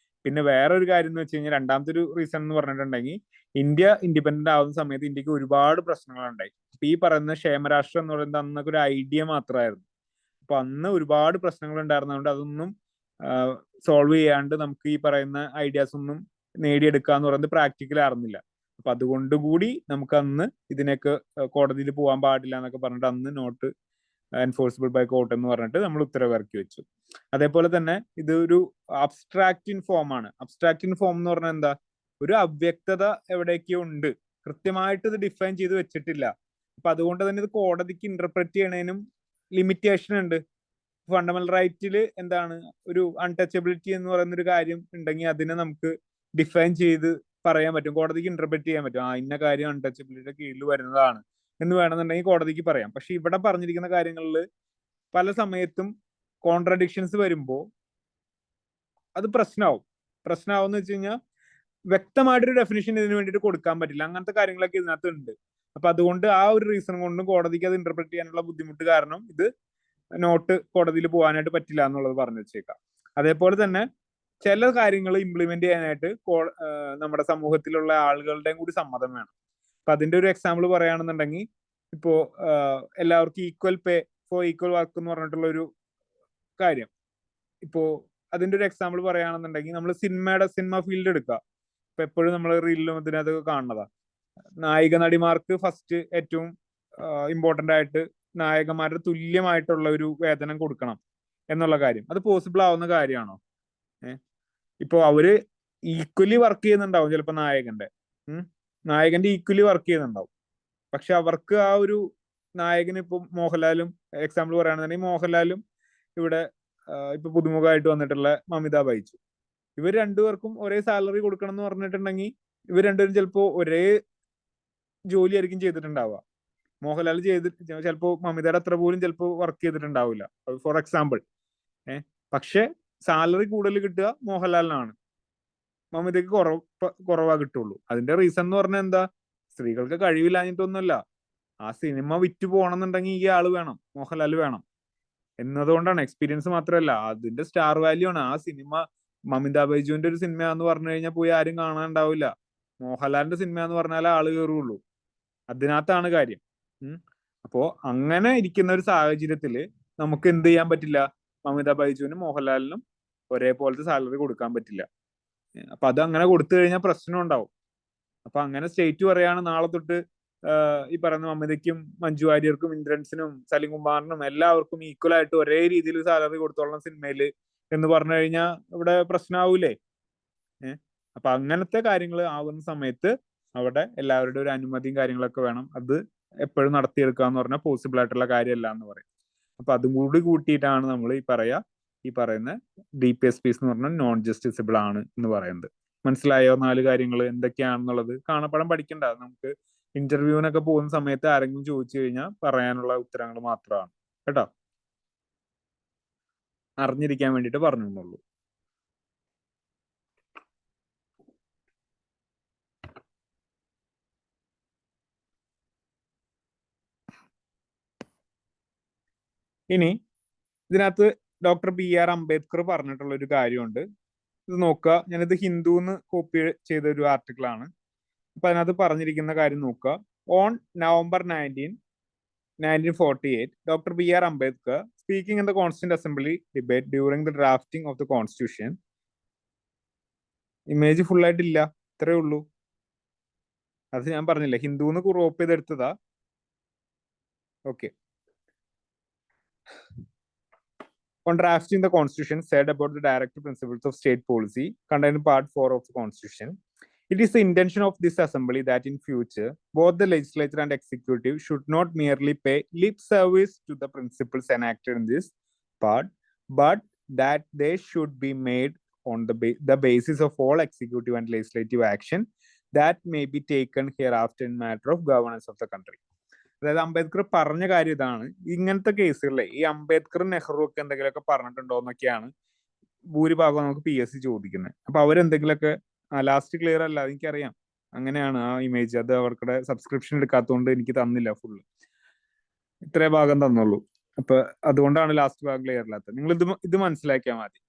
പിന്നെ വേറെ ഒരു കാര്യം എന്ന് വെച്ച് കഴിഞ്ഞാൽ രണ്ടാമത്തെ ഒരു റീസൺ എന്ന് പറഞ്ഞിട്ടുണ്ടെങ്കിൽ ഇന്ത്യ ഇൻഡിപെൻഡന്റ് ആവുന്ന സമയത്ത് ഇന്ത്യക്ക് ഒരുപാട് പ്രശ്നങ്ങളുണ്ടായി. ഇപ്പൊ ഈ പറയുന്ന ക്ഷേമരാഷ്ട്രം എന്ന് പറയുന്നത് അന്നൊക്കെ ഒരു ഐഡിയ മാത്രമായിരുന്നു. അപ്പൊ അന്ന് ഒരുപാട് പ്രശ്നങ്ങൾ ഉണ്ടായിരുന്നതുകൊണ്ട് അതൊന്നും സോൾവ് ചെയ്യാണ്ട് നമുക്ക് ഈ പറയുന്ന ഐഡിയാസ് ഒന്നും നേടിയെടുക്കുക എന്ന് പറയുന്നത് പ്രാക്ടിക്കൽ ആയിരുന്നില്ല. അപ്പൊ അതുകൊണ്ട് കൂടി നമുക്ക് അന്ന് ഇതിനൊക്കെ കോടതിയിൽ പോകാൻ പാടില്ല എന്നൊക്കെ പറഞ്ഞിട്ട് അന്ന് നോട്ട് എൻഫോഴ്സിബിൾ ബൈ കോർട്ട് എന്ന് പറഞ്ഞിട്ട് നമ്മൾ ഉത്തരവ് ഇറക്കി വെച്ചു. അതേപോലെ തന്നെ ഇത് ഒരു അബ്സ്ട്രാക്ട് ഇൻ ഫോം ആണ്. അബ്സ്ട്രാക്ട് ഇൻ ഫോം എന്ന് പറഞ്ഞാൽ എന്താ? ഒരു അവ്യക്തത എവിടെയൊക്കെയോ ഉണ്ട്, കൃത്യമായിട്ട് ഇത് ഡിഫൈൻ ചെയ്ത് വെച്ചിട്ടില്ല. അപ്പൊ അതുകൊണ്ട് തന്നെ ഇത് കോടതിക്ക് ഇന്റർപ്രറ്റ് ചെയ്യണതിനും ലിമിറ്റേഷൻ ഉണ്ട്. ഫണ്ടമെന്റൽ റൈറ്റിൽ എന്താണ് ഒരു അൺടച്ചബിലിറ്റി എന്ന് പറയുന്ന ഒരു കാര്യം ഉണ്ടെങ്കിൽ അതിനെ നമുക്ക് ഡിഫൈൻ ചെയ്ത് പറയാൻ പറ്റും, കോടതിക്ക് ഇന്റർപ്രറ്റ് ചെയ്യാൻ പറ്റും. ഇന്ന കാര്യം അൺടച്ചബിലിറ്റിയുടെ കീഴിൽ വരുന്നതാണ് എന്ന് വേണമെന്നുണ്ടെങ്കിൽ കോടതിക്ക് പറയാം. പക്ഷെ ഇവിടെ പറഞ്ഞിരിക്കുന്ന കാര്യങ്ങളിൽ പല സമയത്തും കോൺട്രഡിക്ഷൻസ് വരുമ്പോൾ അത് പ്രശ്നമാവും എന്ന് വെച്ച് കഴിഞ്ഞാൽ വ്യക്തമായിട്ടൊരു ഡെഫിനിഷൻ ഇതിന് വേണ്ടിയിട്ട് കൊടുക്കാൻ പറ്റില്ല. അങ്ങനത്തെ കാര്യങ്ങളൊക്കെ ഇതിനകത്ത് ഉണ്ട്. അപ്പൊ അതുകൊണ്ട് ആ ഒരു റീസൺ കൊണ്ടും കോടതിക്ക് അത് ഇന്റർപ്രറ്റ് ചെയ്യാനുള്ള ബുദ്ധിമുട്ട് കാരണം ഇത് നോട്ട് കോടതിയിൽ പോകാനായിട്ട് പറ്റില്ല എന്നുള്ളത് പറഞ്ഞു വെച്ചേക്കാം. അതേപോലെ തന്നെ ചില കാര്യങ്ങൾ ഇംപ്ലിമെന്റ് ചെയ്യാനായിട്ട് നമ്മുടെ സമൂഹത്തിലുള്ള ആളുകളുടെയും കൂടി സമ്മതം വേണം. അപ്പൊ അതിന്റെ ഒരു എക്സാമ്പിൾ പറയുകയാണെന്നുണ്ടെങ്കിൽ ഇപ്പോ എല്ലാവർക്കും equal pay for equal work എന്ന് പറഞ്ഞിട്ടുള്ള ഒരു കാര്യം. ഇപ്പോ അതിന്റെ ഒരു എക്സാമ്പിൾ പറയുകയാണെന്നുണ്ടെങ്കിൽ നമ്മൾ സിനിമ ഫീൽഡ് എടുക്കുക. ഇപ്പൊ എപ്പോഴും നമ്മൾ റീലിലും ഇതിനകത്ത് കാണുന്നതാ, നായിക നടിമാർക്ക് ഫസ്റ്റ് ഏറ്റവും ഇമ്പോർട്ടന്റ് ആയിട്ട് നായകന്മാരുടെ തുല്യമായിട്ടുള്ള ഒരു വേതനം കൊടുക്കണം എന്നുള്ള കാര്യം. അത് പോസിബിൾ ആവുന്ന കാര്യമാണോ? ഇപ്പൊ അവര് ഈക്വലി വർക്ക് ചെയ്യുന്നുണ്ടാവും ചിലപ്പോ നായകന്റെ ഈക്വലി വർക്ക് ചെയ്യുന്നുണ്ടാവും. പക്ഷെ അവർക്ക് ആ ഒരു നായകന് ഇപ്പൊ മോഹൻലാലും എക്സാമ്പിൾ പറയുകയാണെന്നുണ്ടെങ്കിൽ മോഹൻലാലും ഇവിടെ ഇപ്പൊ പുതുമുഖമായിട്ട് വന്നിട്ടുള്ള മമിത ബൈജു, ഇവർ രണ്ടുപേർക്കും ഒരേ സാലറി കൊടുക്കണം എന്ന് പറഞ്ഞിട്ടുണ്ടെങ്കിൽ ഇവർ രണ്ടുപേരും ചിലപ്പോ ഒരേ ജോലി ആയിരിക്കും ചെയ്തിട്ടുണ്ടാവുക. മോഹൻലാൽ ചിലപ്പോ മമിതയുടെ അത്ര പോലും ചിലപ്പോ വർക്ക് ചെയ്തിട്ടുണ്ടാവില്ല, ഫോർ എക്സാമ്പിൾ. പക്ഷെ സാലറി കൂടുതൽ കിട്ടുക മോഹൻലാലിനാണ്, മമിതയ്ക്ക് കുറവാ കിട്ടുള്ളൂ. അതിന്റെ റീസൺ എന്ന് പറഞ്ഞാൽ എന്താ? സ്ത്രീകൾക്ക് കഴിവില്ലാഞ്ഞിട്ടൊന്നുമല്ല, ആ സിനിമ വിറ്റ് പോകണമെന്നുണ്ടെങ്കിൽ ഈ ആള് വേണം, മോഹൻലാൽ വേണം എന്നതുകൊണ്ടാണ്. എക്സ്പീരിയൻസ് മാത്രമല്ല, അതിന്റെ സ്റ്റാർ വാല്യൂ ആണ്. ആ സിനിമ മമിത ബൈജുവിന്റെ ഒരു സിനിമയാന്ന് പറഞ്ഞു കഴിഞ്ഞാൽ പോയി ആരും കാണാനുണ്ടാവില്ല. മോഹൻലാലിന്റെ സിനിമ എന്ന് പറഞ്ഞാൽ ആള് കയറുള്ളൂ. അതിനകത്താണ് കാര്യം. അപ്പോ അങ്ങനെ ഇരിക്കുന്ന ഒരു സാഹചര്യത്തില് നമുക്ക് എന്ത് ചെയ്യാൻ പറ്റില്ല? മമിത ബൈജുവിനും മോഹൻലാലിനും ഒരേപോലത്തെ സാലറി കൊടുക്കാൻ പറ്റില്ല. അപ്പൊ അത് അങ്ങനെ കൊടുത്തു കഴിഞ്ഞാൽ പ്രശ്നം ഉണ്ടാവും. അപ്പൊ അങ്ങനെ സ്റ്റേറ്റ് പറയാണ് നാളെ തൊട്ട് ഈ പറയുന്ന മമിതയ്ക്കും മഞ്ജു വാര്യർക്കും ഇന്ദ്രൻസിനും സലിം കുമാറിനും എല്ലാവർക്കും ഈക്വൽ ആയിട്ട് ഒരേ രീതിയിൽ സാലറി കൊടുത്തോളണം സിനിമയില് എന്ന് പറഞ്ഞു കഴിഞ്ഞാൽ ഇവിടെ പ്രശ്നമാവൂലേ? അപ്പൊ അങ്ങനത്തെ കാര്യങ്ങൾ ആവുന്ന സമയത്ത് അവിടെ എല്ലാവരുടെ ഒരു അനുമതിയും കാര്യങ്ങളൊക്കെ വേണം. അത് എപ്പോഴും നടത്തിയെടുക്കുക എന്ന് പറഞ്ഞാൽ പോസിബിൾ ആയിട്ടുള്ള കാര്യമല്ല എന്ന് പറയും. അപ്പൊ അതും കൂടി കൂട്ടിയിട്ടാണ് നമ്മൾ ഈ പറയുന്ന DPSPs എന്ന് പറഞ്ഞാൽ നോൺ ജസ്റ്റിസബിൾ ആണ് എന്ന് പറയുന്നത്. മനസ്സിലായോ 4 കാര്യങ്ങൾ എന്തൊക്കെയാണെന്നുള്ളത്? കാണപ്പഴം പഠിക്കണ്ട, നമുക്ക് ഇന്റർവ്യൂവിനൊക്കെ പോകുന്ന സമയത്ത് ആരെങ്കിലും ചോദിച്ചു കഴിഞ്ഞാൽ പറയാനുള്ള ഉത്തരങ്ങൾ മാത്രമാണ് കേട്ടോ. അറിഞ്ഞിരിക്കാൻ വേണ്ടിയിട്ട് പറഞ്ഞുള്ളൂ. ഇനി ഇതിനകത്ത് ഡോക്ടർ BR അംബേദ്കർ പറഞ്ഞിട്ടുള്ള ഒരു കാര്യമുണ്ട്. ഇത് നോക്കുക, ഞാനിത് ഹിന്ദുന്ന് കോപ്പി ചെയ്ത ഒരു ആർട്ടിക്കിൾ ആണ്. അപ്പൊ അതിനകത്ത് പറഞ്ഞിരിക്കുന്ന കാര്യം നോക്കുക. On November 19, 1948, Dr. BR Ambedkar, speaking in the Constituent Assembly debate during the drafting of the Constitution. Image full ആയിട്ടില്ല, ഇത്രേ ഉള്ളൂ. അത് ഞാൻ പറഞ്ഞില്ല, ഹിന്ദുന്ന് കോപ്പി ചെയ്തെടുത്തതാ. Okay. On drafting the Constitution, said about the directive principles of state policy contained in Part 4 of the Constitution. It is the intention of this assembly that in future, both the legislature and executive should not merely pay lip service to the principles enacted in this part, but that they should be made on the basis of all executive and legislative action that may be taken hereafter in matter of governance of the country. അതായത് അംബേദ്കർ പറഞ്ഞ കാര്യം ഇതാണ്. ഇങ്ങനത്തെ കേസുകളിലെ ഈ അംബേദ്കർ നെഹ്റു ഒക്കെ എന്തെങ്കിലുമൊക്കെ പറഞ്ഞിട്ടുണ്ടോ എന്നൊക്കെയാണ് ഭൂരിഭാഗം നമുക്ക് PSC ചോദിക്കുന്നത്. അപ്പൊ അവരെന്തെങ്കിലുമൊക്കെ ലാസ്റ്റ് ക്ലിയർ അല്ല, എനിക്കറിയാം, അങ്ങനെയാണ് ആ ഇമേജ്. അത് അവർക്കുടെ സബ്സ്ക്രിപ്ഷൻ എടുക്കാത്തതുകൊണ്ട് എനിക്ക് തന്നില്ല, ഫുള്ള് ഇത്രേ ഭാഗം തന്നുള്ളൂ. അപ്പൊ അതുകൊണ്ടാണ് ലാസ്റ്റ് ഭാഗം ക്ലിയർ അല്ലാത്തത്. നിങ്ങൾ ഇത് മനസ്സിലാക്കിയാൽ മതി.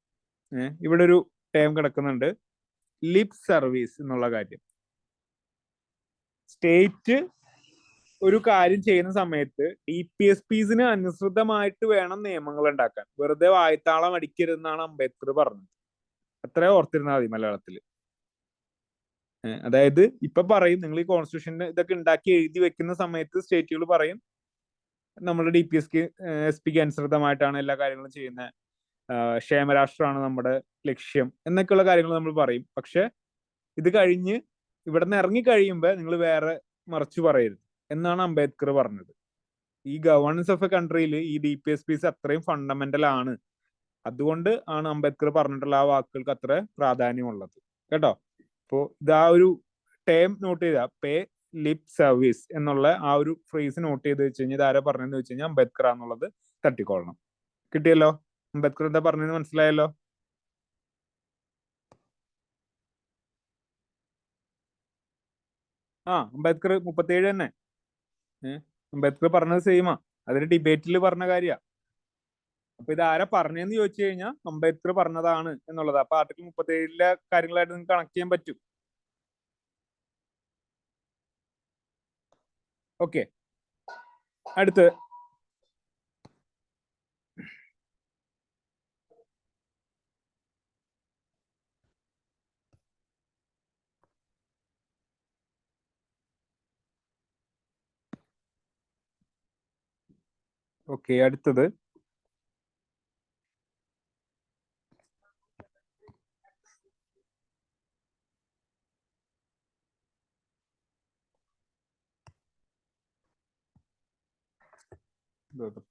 ഇവിടെ ഒരു ടേം കിടക്കുന്നുണ്ട്, ലിപ് സർവീസ് എന്നുള്ള കാര്യം. സ്റ്റേറ്റ് ഒരു കാര്യം ചെയ്യുന്ന സമയത്ത് DPSPsന് അനുസൃതമായിട്ട് വേണം നിയമങ്ങൾ ഉണ്ടാക്കാൻ. വെറുതെ വായ്ത്താളം അടിക്കരുതെന്നാണ് അംബേദ്കർ പറഞ്ഞത്. അത്രേ ഓർത്തിരുന്നാൽ മതി മലയാളത്തില്. അതായത് ഇപ്പൊ പറയും, നിങ്ങൾ ഈ കോൺസ്റ്റിറ്റ്യൂഷന് ഇതൊക്കെ ഉണ്ടാക്കി എഴുതി വെക്കുന്ന സമയത്ത് സ്റ്റേറ്റുകൾ പറയും നമ്മുടെ DPSPക്ക് അനുസൃതമായിട്ടാണ് എല്ലാ കാര്യങ്ങളും ചെയ്യുന്നത്, ക്ഷേമരാഷ്ട്രമാണ് നമ്മുടെ ലക്ഷ്യം എന്നൊക്കെയുള്ള കാര്യങ്ങൾ നമ്മൾ പറയും. പക്ഷെ ഇത് കഴിഞ്ഞ് ഇവിടെ നിന്ന് ഇറങ്ങി കഴിയുമ്പോൾ നിങ്ങൾ വേറെ മറിച്ച് പറയരുത് എന്നാണ് അംബേദ്കർ പറഞ്ഞത്. ഈ ഗവേണൻസ് ഓഫ് എ കൺട്രിയിൽ ഈ DPSPs അത്രയും ഫണ്ടമെന്റൽ ആണ്. അതുകൊണ്ട് ആണ് അംബേദ്കർ പറഞ്ഞിട്ടുള്ള ആ വാക്കുകൾക്ക് അത്ര പ്രാധാന്യമുള്ളത് കേട്ടോ. അപ്പോ ഇതാ ഒരു ടേം നോട്ട് ചെയ്താ, പേ ലിപ് സർവീസ് എന്നുള്ള ആ ഒരു ഫ്രേസ് നോട്ട് ചെയ്ത് വെച്ച് കഴിഞ്ഞാൽ ആരാ പറഞ്ഞതെന്ന് വെച്ച് കഴിഞ്ഞാൽ അംബേദ്കർ എന്നുള്ളത് തട്ടിക്കൊള്ളണം. കിട്ടിയല്ലോ? അംബേദ്കർ എന്താ പറഞ്ഞതെന്ന് മനസ്സിലായല്ലോ? അംബേദ്കർ 37 തന്നെ. അംബേദ്കർ പറഞ്ഞത് സെയിമാ, അതിന് ഡിബേറ്റിൽ പറഞ്ഞ കാര്യ. അപ്പൊ ഇത് ആരാ പറഞ്ഞതെന്ന് ചോദിച്ചു കഴിഞ്ഞാൽ അംബേദ്കർ പറഞ്ഞതാണ് എന്നുള്ളത്. അപ്പൊ ആർട്ടിക്കിൾ 37 കാര്യങ്ങളായിട്ട് നിങ്ങൾക്ക് കണക്ട് ചെയ്യാൻ പറ്റും. ഓക്കെ, അടുത്ത് അടുത്തത്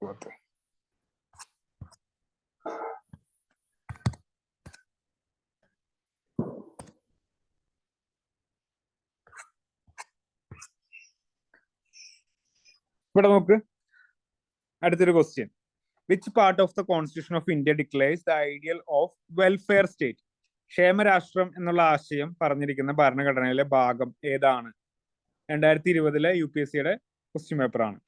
പോകട്ടെ. ഇവിടെ നോക്ക്, അടുത്തൊരു question. Which part of the constitution of India declares the ideal of welfare state? ക്ഷേമരാഷ്ട്രം എന്നുള്ള ആശയം പറഞ്ഞിരിക്കുന്ന ഭരണഘടനയിലെ ഭാഗം ഏതാണ്? 2020 UPSCയുടെ ക്വസ്റ്റ്യൻ പേപ്പറാണ്.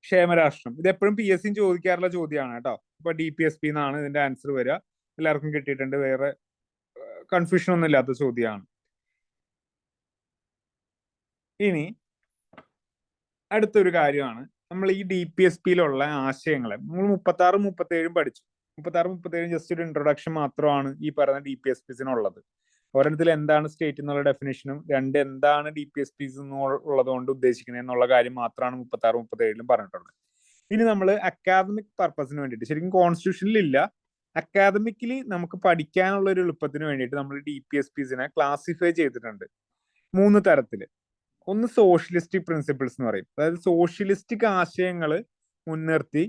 ക്ഷേമരാഷ്ട്രം. ഇത് എപ്പോഴും PSC ചോദിക്കാറുള്ള ചോദ്യമാണ് കേട്ടോ. ഇപ്പൊ DPSP എന്നാണ് ഇതിന്റെ ആൻസർ വരിക. എല്ലാവർക്കും കിട്ടിയിട്ടുണ്ട്, വേറെ കൺഫ്യൂഷൻ ഒന്നും ഇല്ലാത്ത ചോദ്യമാണ്. ഇനി അടുത്തൊരു കാര്യമാണ്, നമ്മൾ ഈ DPSPയിലുള്ള ആശയങ്ങളെ നമ്മൾ 36 37 പഠിച്ചു. 36 37 ജസ്റ്റ് ഒരു ഇൻട്രൊഡക്ഷൻ മാത്രമാണ് ഈ പറയുന്ന DPSPസിനുള്ളത്. ഒരെണ്ണത്തിൽ എന്താണ് സ്റ്റേറ്റ് എന്നുള്ള ഡെഫിനേഷനും, രണ്ട് എന്താണ് DPSPs എന്നുള്ളത് കൊണ്ട് ഉദ്ദേശിക്കുന്നത് എന്നുള്ള കാര്യം മാത്രമാണ് 36 37 പറഞ്ഞിട്ടുള്ളത്. ഇനി നമ്മൾ അക്കാദമിക് പർപ്പസിന് വേണ്ടിയിട്ട്, ശരിക്കും കോൺസ്റ്റിറ്റ്യൂഷനിൽ ഇല്ല, അക്കാദമിക്കലി നമുക്ക് പഠിക്കാനുള്ള ഒരു എളുപ്പത്തിന് വേണ്ടിയിട്ട് നമ്മൾ DPSPസിനെ ക്ലാസിഫൈ ചെയ്തിട്ടുണ്ട് 3 തരത്തില്. ഒന്ന് സോഷ്യലിസ്റ്റിക് പ്രിൻസിപ്പിൾസ് എന്ന് പറയും. അതായത് സോഷ്യലിസ്റ്റിക് ആശയങ്ങൾ മുൻനിർത്തി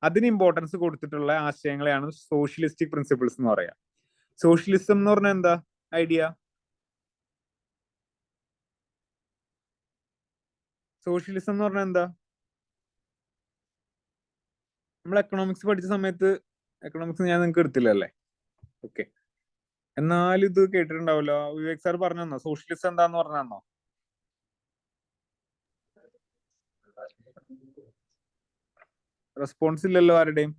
അതിന് ഇമ്പോർട്ടൻസ് കൊടുത്തിട്ടുള്ള ആശയങ്ങളെയാണ് സോഷ്യലിസ്റ്റിക് പ്രിൻസിപ്പിൾസ് എന്ന് പറയാം. സോഷ്യലിസം എന്ന് പറഞ്ഞാൽ എന്താ ഐഡിയ? സോഷ്യലിസം എന്ന് പറഞ്ഞാൽ എന്താ? നമ്മൾ എക്കണോമിക്സ് പഠിച്ച സമയത്ത്, എക്കണോമിക്സ് ഞാൻ നിങ്ങൾക്ക് എടുത്തില്ലല്ലേ? ഓക്കെ, എന്നാലും ഇത് കേട്ടിട്ടുണ്ടാവല്ലോ. വിവേക് സാർ പറഞ്ഞു തന്നോ സോഷ്യലിസം എന്താന്ന് പറഞ്ഞു തന്നോ? റെസ്പോൺസ് ഇല്ലല്ലോ ആരുടെയും.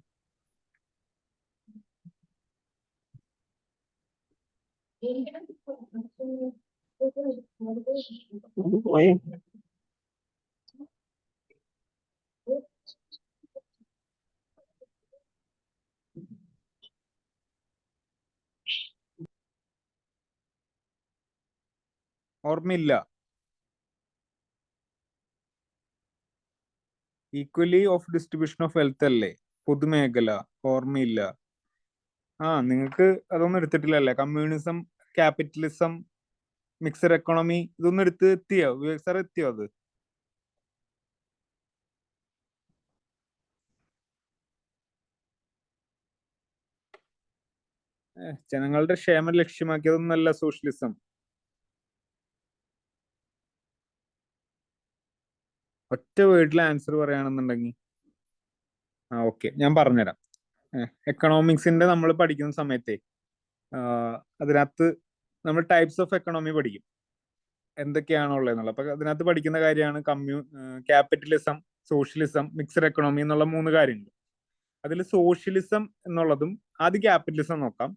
ഓർമ്മയില്ല. Equally of distribution of wealth അല്ലേ? പൊതുമേഖല. ഓർമ്മയില്ല. നിങ്ങൾക്ക് അതൊന്നും എടുത്തിട്ടില്ലല്ലേ? കമ്മ്യൂണിസം, ക്യാപിറ്റലിസം, മിക്സഡ് എക്കോണമി, ഇതൊന്നും എടുത്ത് എത്തിയോ? വിവേക് സാർ എത്തിയോ അത്? ജനങ്ങളുടെ ക്ഷേമം ലക്ഷ്യമാക്കിയതൊന്നല്ല സോഷ്യലിസം. ഒറ്റ വേർഡിൽ ആൻസർ പറയുകയാണെന്നുണ്ടെങ്കിൽ ഓക്കെ, ഞാൻ പറഞ്ഞുതരാം. എക്കണോമിക്സിന്റെ നമ്മൾ പഠിക്കുന്ന സമയത്തെ അതിനകത്ത് നമ്മൾ ടൈപ്സ് ഓഫ് എക്കണോമി പഠിക്കും, എന്തൊക്കെയാണോ ഉള്ളതെന്നുള്ളത്. അപ്പൊ അതിനകത്ത് പഠിക്കുന്ന കാര്യമാണ് ക്യാപിറ്റലിസം, സോഷ്യലിസം, മിക്സഡ് എക്കണോമി എന്നുള്ള 3 കാര്യങ്ങൾ. അതിൽ സോഷ്യലിസം എന്നുള്ളതും, ആദ്യം ക്യാപിറ്റലിസം നോക്കാം.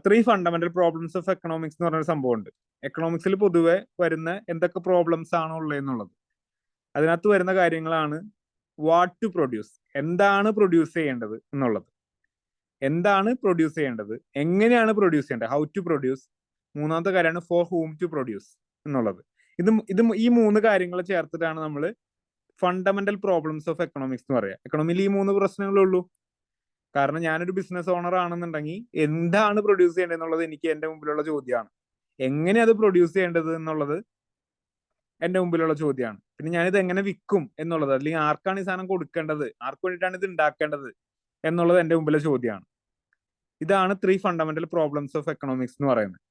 3 ഫണ്ടമെന്റൽ പ്രോബ്ലംസ് ഓഫ് എക്കണോമിക്സ് എന്ന് പറഞ്ഞൊരു സംഭവമുണ്ട്. എക്കണോമിക്സിൽ പൊതുവെ വരുന്ന എന്തൊക്കെ പ്രോബ്ലംസ് ആണോ ഉള്ളതെന്നുള്ളത്, അതിനകത്ത് വരുന്ന കാര്യങ്ങളാണ് വാട്ട് ടു പ്രൊഡ്യൂസ്, എന്താണ് പ്രൊഡ്യൂസ് ചെയ്യേണ്ടത് എന്നുള്ളത്, എന്താണ് പ്രൊഡ്യൂസ് ചെയ്യേണ്ടത്, എങ്ങനെയാണ് പ്രൊഡ്യൂസ് ചെയ്യേണ്ടത്, ഹൗ ടു പ്രൊഡ്യൂസ്. മൂന്നാമത്തെ കാര്യമാണ് ഫോർ ഹൂം ടു പ്രൊഡ്യൂസ് എന്നുള്ളത്. ഈ 3 കാര്യങ്ങൾ ചേർത്തിട്ടാണ് നമ്മൾ ഫണ്ടമെന്റൽ പ്രോബ്ലംസ് ഓഫ് എക്കണോമിക്സ് എന്ന് പറയാം. എക്കണോമിയിൽ ഈ 3 പ്രശ്നങ്ങളേ ഉള്ളൂ. കാരണം ഞാനൊരു ബിസിനസ് ഓണർ ആണെന്നുണ്ടെങ്കിൽ എന്താണ് പ്രൊഡ്യൂസ് ചെയ്യേണ്ടത് എന്നുള്ളത് എനിക്ക് എന്റെ മുമ്പിലുള്ള ചോദ്യമാണ്. എങ്ങനെ അത് പ്രൊഡ്യൂസ് ചെയ്യേണ്ടത് എന്നുള്ളത് എന്റെ മുമ്പിലുള്ള ചോദ്യമാണ്. പിന്നെ ഞാനിത് എങ്ങനെ വിൽക്കും എന്നുള്ളത്, അല്ലെങ്കിൽ ആർക്കാണ് ഈ സാധനം കൊടുക്കേണ്ടത്, ആർക്ക് വേണ്ടിയിട്ടാണ് ഇത് ഉണ്ടാക്കേണ്ടത് എന്നുള്ളത് എന്റെ മുമ്പിലെ ചോദ്യമാണ്. ഇതാണ് 3 ഫണ്ടമെന്റൽ പ്രോബ്ലംസ് ഓഫ് എക്കണോമിക്സ് എന്ന് പറയുന്നത്.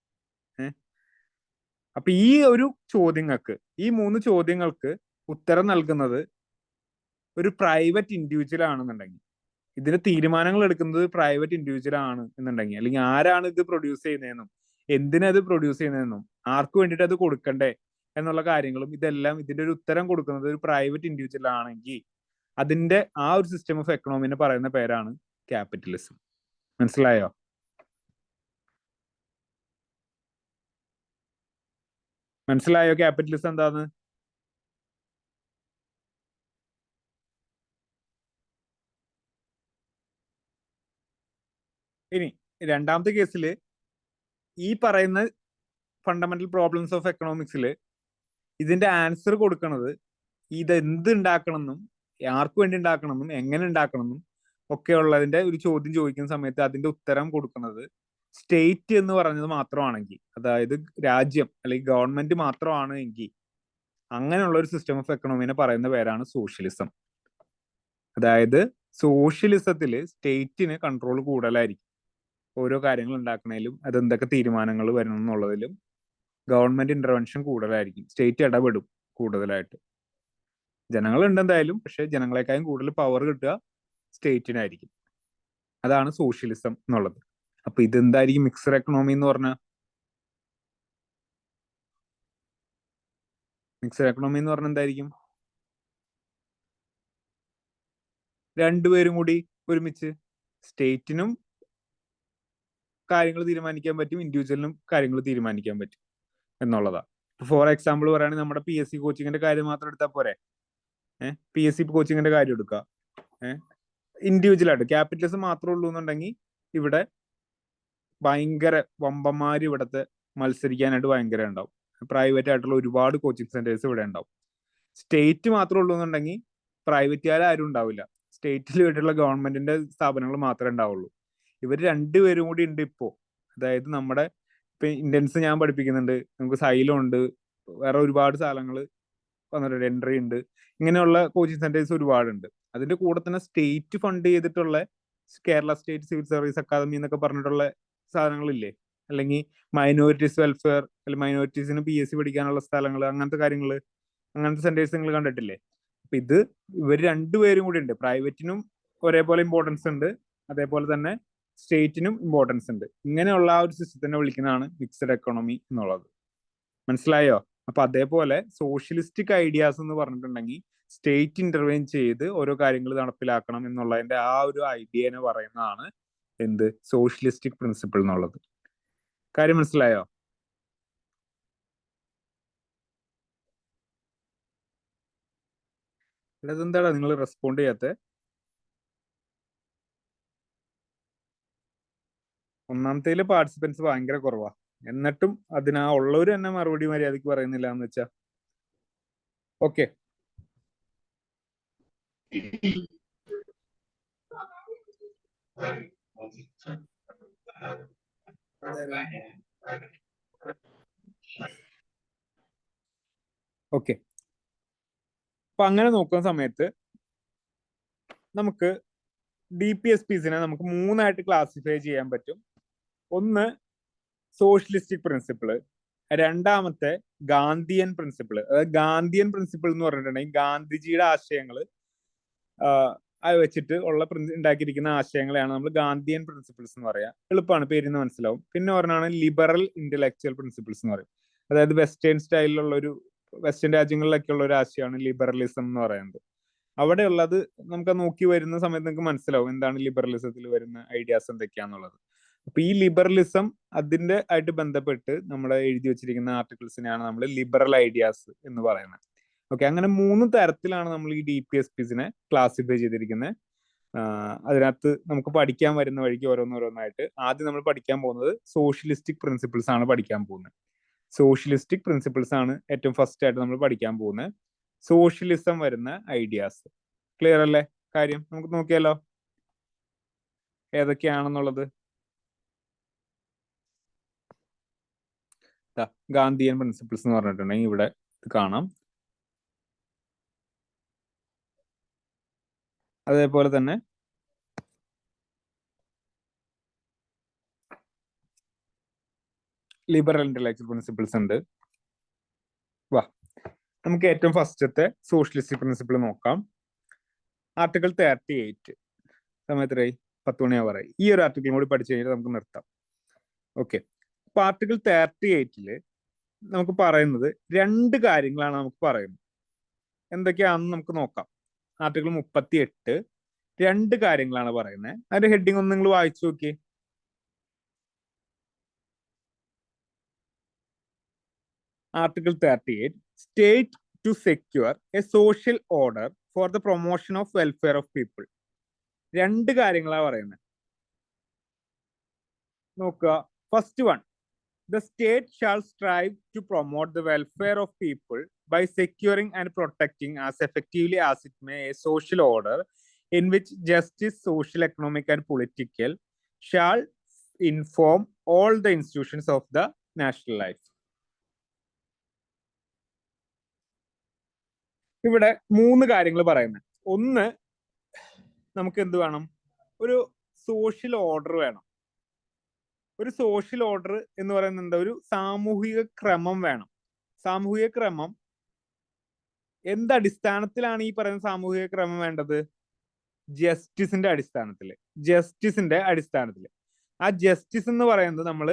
അപ്പൊ ഈ ഒരു ചോദ്യങ്ങൾക്ക്, ഈ 3 ചോദ്യങ്ങൾക്ക് ഉത്തരം നൽകുന്നത് ഒരു പ്രൈവറ്റ് ഇൻഡിവിജ്വൽ ആണെന്നുണ്ടെങ്കിൽ, ഇതിന് തീരുമാനങ്ങൾ എടുക്കുന്നത് പ്രൈവറ്റ് ഇൻഡിവിജ്വൽ ആണ് എന്നുണ്ടെങ്കിൽ, അല്ലെങ്കിൽ ആരാണ് ഇത് പ്രൊഡ്യൂസ് ചെയ്യുന്നതെന്നും എന്തിനാ ഇത് പ്രൊഡ്യൂസ് ചെയ്യുന്നതെന്നും ആർക്ക് വേണ്ടിയിട്ട് അത് കൊടുക്കണ്ടേ എന്നുള്ള കാര്യങ്ങളും ഇതെല്ലാം ഇതിന്റെ ഒരു ഉത്തരം കൊടുക്കുന്നത് ഒരു പ്രൈവറ്റ് ഇൻഡിവിജ്വൽ ആണെങ്കിൽ അതിന്റെ ആ ഒരു സിസ്റ്റം ഓഫ് എക്കണോമിനെ പറയുന്ന പേരാണ് ക്യാപിറ്റലിസം. മനസ്സിലായോ? മനസ്സിലായോ ക്യാപിറ്റലിസം എന്താന്ന്? ഇനി രണ്ടാമത്തെ കേസിൽ ഈ പറയുന്ന ഫണ്ടമെന്റൽ പ്രോബ്ലംസ് ഓഫ് എക്കണോമിക്സിൽ ഇതിന്റെ ആൻസർ കൊടുക്കുന്നത് ഇത് എന്ത് ഉണ്ടാക്കണമെന്നും ആർക്ക് വേണ്ടി ഉണ്ടാക്കണമെന്നും എങ്ങനെ ഉണ്ടാക്കണമെന്നും ഒക്കെ ഉള്ളതിന്റെ ഒരു ചോദ്യം ചോദിക്കുന്ന സമയത്ത് അതിന്റെ ഉത്തരം കൊടുക്കുന്നത് സ്റ്റേറ്റ് എന്ന് പറഞ്ഞത് മാത്രമാണെങ്കിൽ, അതായത് രാജ്യം അല്ലെങ്കിൽ ഗവൺമെന്റ് മാത്രമാണ് എങ്കിൽ അങ്ങനെയുള്ള ഒരു സിസ്റ്റം ഓഫ് എക്കണോമിനെ പറയുന്ന പേരാണ് സോഷ്യലിസം. അതായത് സോഷ്യലിസത്തില് സ്റ്റേറ്റിന് കൺട്രോൾ കൂടുതലായിരിക്കും. ഓരോ കാര്യങ്ങൾ ഉണ്ടാക്കണേലും അതെന്തൊക്കെ തീരുമാനങ്ങൾ വരണം എന്നുള്ളതിലും ഗവൺമെന്റ് ഇന്റർവെൻഷൻ കൂടുതലായിരിക്കും. സ്റ്റേറ്റ് ഇടപെടും കൂടുതലായിട്ട്. ജനങ്ങളുണ്ട് എന്തായാലും, പക്ഷെ ജനങ്ങളെക്കാളും കൂടുതൽ പവർ കിട്ടുക സ്റ്റേറ്റിനായിരിക്കും. അതാണ് സോഷ്യലിസം എന്നുള്ളത്. അപ്പൊ ഇതെന്തായിരിക്കും മിക്സഡ് എക്കണോമി എന്ന് പറഞ്ഞാൽ? മിക്സഡ് എക്കണോമി എന്ന് പറഞ്ഞാൽ എന്തായിരിക്കും? രണ്ടുപേരും കൂടി ഒരുമിച്ച്, സ്റ്റേറ്റിനും കാര്യങ്ങൾ തീരുമാനിക്കാൻ പറ്റും, ഇൻഡിവിജ്വലിനും കാര്യങ്ങൾ തീരുമാനിക്കാൻ പറ്റും എന്നുള്ളതാ. ഫോർ എക്സാമ്പിൾ പറയുകയാണെങ്കിൽ നമ്മുടെ PSC കോച്ചിങ്ങിന്റെ കാര്യം മാത്രം എടുത്താൽ പോരെ? PSC കോച്ചിങ്ങിന്റെ കാര്യം എടുക്കുക. ഇൻഡിവിജ്വൽ ആയിട്ട് ക്യാപിറ്റലിസം മാത്രമേ ഉള്ളൂ എന്നുണ്ടെങ്കിൽ ഇവിടെ ഭയങ്കര വമ്പന്മാര് ഇവിടുത്തെ മത്സരിക്കാനായിട്ട് ഭയങ്കര ഉണ്ടാവും. പ്രൈവറ്റ് ആയിട്ടുള്ള ഒരുപാട് കോച്ചിങ് സെന്റേഴ്സ് ഇവിടെ ഉണ്ടാവും. സ്റ്റേറ്റ് മാത്രമേ ഉള്ളൂ എന്നുണ്ടെങ്കിൽ പ്രൈവറ്റുകാർ ആരും ഉണ്ടാവില്ല. സ്റ്റേറ്റിൽ വേണ്ടിയുള്ള ഗവൺമെന്റിന്റെ സ്ഥാപനങ്ങൾ മാത്രമേ ഉണ്ടാവുള്ളൂ. ഇവർ രണ്ടുപേരും കൂടി ഉണ്ട് ഇപ്പോ. അതായത് നമ്മുടെ ഇപ്പൊ ഇന്ത്യൻസ് ഞാൻ പഠിപ്പിക്കുന്നുണ്ട്, നമുക്ക് സൈലം ഉണ്ട്, വേറെ ഒരുപാട് സ്ഥലങ്ങൾ വന്നിട്ടുണ്ട്, എൻട്രി ഉണ്ട്, ഇങ്ങനെയുള്ള കോച്ചിങ് സെന്റേഴ്സ് ഒരുപാടുണ്ട്. അതിന്റെ കൂടെ തന്നെ സ്റ്റേറ്റ് ഫണ്ട് ചെയ്തിട്ടുള്ള Kerala state civil service academy എന്നൊക്കെ പറഞ്ഞിട്ടുള്ള സാധനങ്ങളില്ലേ, അല്ലെങ്കിൽ മൈനോറിറ്റീസ് വെൽഫെയർ, അല്ലെങ്കിൽ മൈനോറിറ്റീസിന് PSC പഠിക്കാനുള്ള സ്ഥലങ്ങൾ, അങ്ങനത്തെ കാര്യങ്ങൾ, അങ്ങനത്തെ സെന്റേഴ്സ് നിങ്ങൾ കണ്ടിട്ടില്ലേ? അപ്പൊ ഇവർ രണ്ടുപേരും കൂടി ഉണ്ട്. പ്രൈവറ്റിനും ഒരേപോലെ ഇമ്പോർട്ടൻസ് ഉണ്ട്, അതേപോലെ തന്നെ സ്റ്റേറ്റിനും ഇമ്പോർട്ടൻസ് ഉണ്ട്. ഇങ്ങനെയുള്ള ആ ഒരു സിസ്റ്റത്തിനെ വിളിക്കുന്നതാണ് മിക്സഡ് എക്കോണമി എന്നുള്ളത്. മനസ്സിലായോ? അപ്പൊ അതേപോലെ സോഷ്യലിസ്റ്റിക് ഐഡിയാസ് എന്ന് പറഞ്ഞിട്ടുണ്ടെങ്കിൽ സ്റ്റേറ്റ് ഇന്റർവെയിൻ ചെയ്ത് ഓരോ കാര്യങ്ങൾ നടപ്പിലാക്കണം എന്നുള്ളതിന്റെ ആ ഒരു ഐഡിയനെ പറയുന്നതാണ് എന്ത്? സോഷ്യലിസ്റ്റിക് പ്രിൻസിപ്പിൾ എന്നുള്ളത്. കാര്യം മനസ്സിലായോ? അതെന്താടാ നിങ്ങൾ റെസ്പോണ്ട് ചെയ്യാത്ത? ഒന്നാമത്തേല് പാർട്ടിസിപ്പൻസ് ഭയങ്കര കുറവാ, എന്നിട്ടും അതിനാ ഉള്ളവര് തന്നെ മറുപടി മര്യാദക്ക് പറയുന്നില്ല എന്ന് വെച്ചാ. Okay, okay. അപ്പൊ അങ്ങനെ നോക്കുന്ന സമയത്ത് നമുക്ക് DPSPസിനെ നമുക്ക് മൂന്നായിട്ട് ക്ലാസിഫൈ ചെയ്യാൻ പറ്റും. ഒന്ന് സോഷ്യലിസ്റ്റിക് പ്രിൻസിപ്പിള്, രണ്ടാമത്തെ ഗാന്ധിയൻ പ്രിൻസിപ്പിള്. അതായത് ഗാന്ധിയൻ പ്രിൻസിപ്പിൾ എന്ന് പറഞ്ഞിട്ടുണ്ടെങ്കിൽ ഗാന്ധിജിയുടെ ആശയങ്ങൾ വെച്ചിട്ട് ഉള്ള ഉണ്ടാക്കിയിരിക്കുന്ന ആശയങ്ങളെയാണ് നമ്മൾ ഗാന്ധിയൻ പ്രിൻസിപ്പിൾസ് എന്ന് പറയാം. എളുപ്പമാണ്, പേരിന്ന് മനസ്സിലാവും. പിന്നെ പറഞ്ഞാണ് ലിബറൽ ഇന്റലക്ച്വൽ പ്രിൻസിപ്പിൾസ് എന്ന് പറയും. അതായത് വെസ്റ്റേൺ സ്റ്റൈലിലുള്ള ഒരു, വെസ്റ്റേൺ രാജ്യങ്ങളിലൊക്കെ ഉള്ള ഒരു ആശയമാണ് ലിബറലിസം എന്ന് പറയുന്നത്. അവിടെ ഉള്ളത് നമുക്ക് നോക്കി വരുന്ന സമയത്ത് നിങ്ങൾക്ക് മനസ്സിലാവും എന്താണ് ലിബറലിസത്തിൽ വരുന്ന ഐഡിയാസ് എന്തൊക്കെയാന്നുള്ളത്. അപ്പൊ ഈ ലിബറലിസം അതിന്റെ ആയിട്ട് ബന്ധപ്പെട്ട് നമ്മൾ എഴുതി വെച്ചിരിക്കുന്ന ആർട്ടിക്കിൾസിനെയാണ് നമ്മൾ ലിബറൽ ഐഡിയാസ് എന്ന് പറയുന്നത്. ഓക്കെ, അങ്ങനെ മൂന്ന് തരത്തിലാണ് നമ്മൾ ഈ DPSPസിനെ ക്ലാസിഫൈ ചെയ്തിരിക്കുന്നത്. അതിനകത്ത് നമുക്ക് പഠിക്കാൻ വരുന്ന വഴിക്ക് ഓരോന്നോരോന്നായിട്ട് ആദ്യം നമ്മൾ പഠിക്കാൻ പോകുന്നത് സോഷ്യലിസ്റ്റിക് പ്രിൻസിപ്പിൾസ് ആണ് പഠിക്കാൻ പോകുന്നത്. സോഷ്യലിസ്റ്റിക് പ്രിൻസിപ്പിൾസ് ആണ് ഏറ്റവും ഫസ്റ്റ് ആയിട്ട് നമ്മൾ പഠിക്കാൻ പോകുന്നത്. സോഷ്യലിസം വരുന്ന ഐഡിയാസ്. ക്ലിയർ അല്ലേ കാര്യം? നമുക്ക് നോക്കിയാലോ ഏതൊക്കെയാണെന്നുള്ളത്. ഗാന്ധിയൻ പ്രിൻസിപ്പിൾസ് എന്ന് പറഞ്ഞിട്ടുണ്ടെങ്കിൽ ഇവിടെ കാണാം. അതേപോലെ തന്നെ ലിബറൽ ഇന്റലക്ച്വൽ പ്രിൻസിപ്പിൾസ് ഉണ്ട്. വാ, നമുക്ക് ഏറ്റവും ഫസ്റ്റത്തെ സോഷ്യലിസ്റ്റിക് പ്രിൻസിപ്പിൾ നോക്കാം. ആർട്ടിക്കിൾ 38. സമയത്ത് 10 മണിയാവാറായി. ഈ ഒരു ആർട്ടിക്കിൾ കൂടി പഠിച്ചു കഴിഞ്ഞാൽ നമുക്ക് നിർത്താം. ഓക്കെ, അപ്പൊ ആർട്ടിക്കിൾ 38 നമുക്ക് പറയുന്നത് രണ്ട് കാര്യങ്ങളാണ് നമുക്ക് പറയുന്നത്. എന്തൊക്കെയാണെന്ന് നമുക്ക് നോക്കാം. ആർട്ടിക്കിൾ 38 രണ്ട് കാര്യങ്ങളാണ് പറയുന്നത്. അതിന്റെ ഹെഡിങ് ഒന്ന് നിങ്ങൾ വായിച്ചു നോക്കി. Article 38 state to secure a social order for the promotion of welfare of people. രണ്ട് കാര്യങ്ങളാണ് പറയുന്നത്. നോക്കുക, first one, the state shall strive to promote the welfare of people by securing and protecting as effectively as it may a social order in which justice, social, economic, and political shall inform all the institutions of the national life. ഇവിടെ മൂന്ന് കാര്യങ്ങൾ പറയുന്നത്. ഒന്ന്, നമുക്ക് എന്ത് വേണം? ഒരു social order വേണം. ഒരു സോഷ്യൽ ഓർഡർ എന്ന് പറയുന്നത് എന്താ? ഒരു സാമൂഹിക ക്രമം വേണം. സാമൂഹിക ക്രമം എന്തടിസ്ഥാനത്തിലാണ് ഈ പറയുന്ന സാമൂഹിക ക്രമം വേണ്ടത്? ജസ്റ്റിസിന്റെ അടിസ്ഥാനത്തിൽ. ജസ്റ്റിസിന്റെ അടിസ്ഥാനത്തിൽ. ആ ജസ്റ്റിസ് എന്ന് പറയുന്നത് നമ്മൾ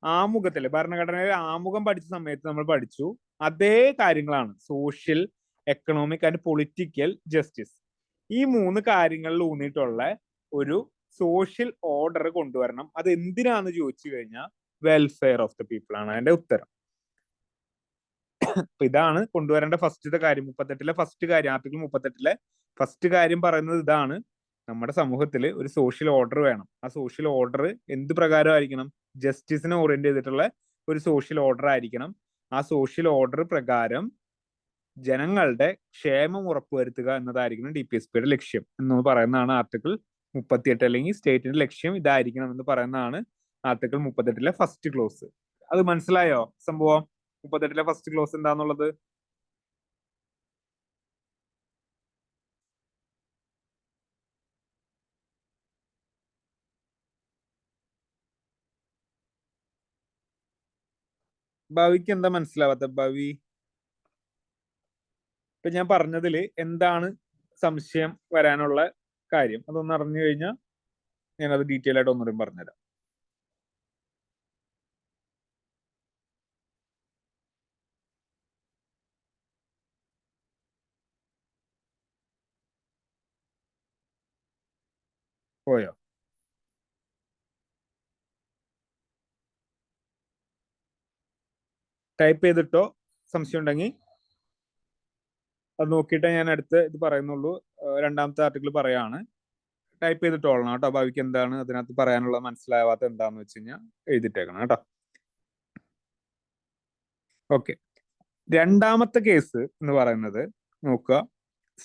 ആമുഖത്തില്, ഭരണഘടനയിലെ ആമുഖം പഠിച്ച സമയത്ത് നമ്മൾ പഠിച്ചു. അതേ കാര്യങ്ങളാണ് social, economic and political justice. ഈ മൂന്ന് കാര്യങ്ങളിൽ ഊന്നിയിട്ടുള്ള ഒരു സോഷ്യൽ ഓർഡർ കൊണ്ടുവരണം. അത് എന്തിനാന്ന് ചോദിച്ചു കഴിഞ്ഞാൽ വെൽഫെയർ ഓഫ് ദ പീപ്പിൾ ആണ് അതിന്റെ ഉത്തരം. അപ്പൊ ഇതാണ് കൊണ്ടുവരേണ്ട ഫസ്റ്റത്തെ കാര്യം. 38-ലെ ഫസ്റ്റ് കാര്യം, ആർട്ടിക്കിൾ 38-ലെ ഫസ്റ്റ് കാര്യം പറയുന്നത് ഇതാണ്. നമ്മുടെ സമൂഹത്തിൽ ഒരു സോഷ്യൽ ഓർഡർ വേണം. ആ സോഷ്യൽ ഓർഡർ എന്ത് പ്രകാരമായിരിക്കണം? ജസ്റ്റിസിനെ ഓറിയന്റ് ചെയ്തിട്ടുള്ള ഒരു സോഷ്യൽ ഓർഡർ ആയിരിക്കണം. ആ സോഷ്യൽ ഓർഡർ പ്രകാരം ജനങ്ങളുടെ ക്ഷേമം ഉറപ്പുവരുത്തുക എന്നതായിരിക്കണം DPSPയുടെ ലക്ഷ്യം എന്ന് പറയുന്നതാണ് ആർട്ടിക്കിൾ 38. അല്ലെങ്കിൽ സ്റ്റേറ്റിന്റെ ലക്ഷ്യം ഇതായിരിക്കണം എന്ന് പറയുന്നതാണ് ആർട്ടിക്കിൾ 38-ലെ ഫസ്റ്റ് ക്ലോസ്. അത് മനസ്സിലായോ സംഭവം? 38-ലെ ഫസ്റ്റ് ക്ലോസ് എന്താന്നുള്ളത്? ഭാവിക്ക് എന്താ മനസ്സിലാവാത്ത? ഭാവി, ഇപ്പൊ ഞാൻ പറഞ്ഞതിൽ എന്താണ് സംശയം വരാനുള്ള കാര്യം? അതൊന്ന് അറിഞ്ഞു കഴിഞ്ഞാൽ ഞാനത് ഡീറ്റെയിൽ ആയിട്ട് ഒന്നുകൂടി പറഞ്ഞുതരാം. പോയോ? ടൈപ്പ് ചെയ്തിട്ടോ? സംശയം ഉണ്ടെങ്കിൽ അത് നോക്കിയിട്ടേ ഞാൻ അടുത്ത് ഇത് പറയുന്നുള്ളൂ. രണ്ടാമത്തെ ആർട്ടിക്കിൾ പറയാണ്. ടൈപ്പ് ചെയ്തിട്ടോളണം കേട്ടോ. ഭാവിക്ക് എന്താണ് അതിനകത്ത് പറയാനുള്ള, മനസ്സിലാവാത്ത എന്താന്ന് വെച്ച് കഴിഞ്ഞാൽ എഴുതിട്ടേക്കണം കേട്ടോ. ഓക്കെ, രണ്ടാമത്തെ കേസ് എന്ന് പറയുന്നത് നോക്കുക.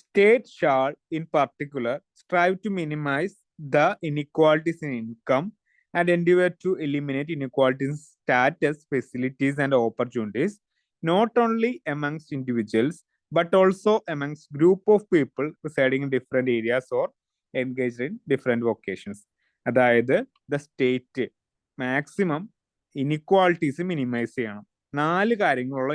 State shall in particular strive to minimise the inequalities in income and endeavour to eliminate inequalities in status, facilities and opportunities not only amongst individuals but also amongst group of people residing in different areas or engaged in different vocations. അതായത് the state maximum inequalities minimise ചെയ്യണം. 4 കാര്യങ്ങളുള്ള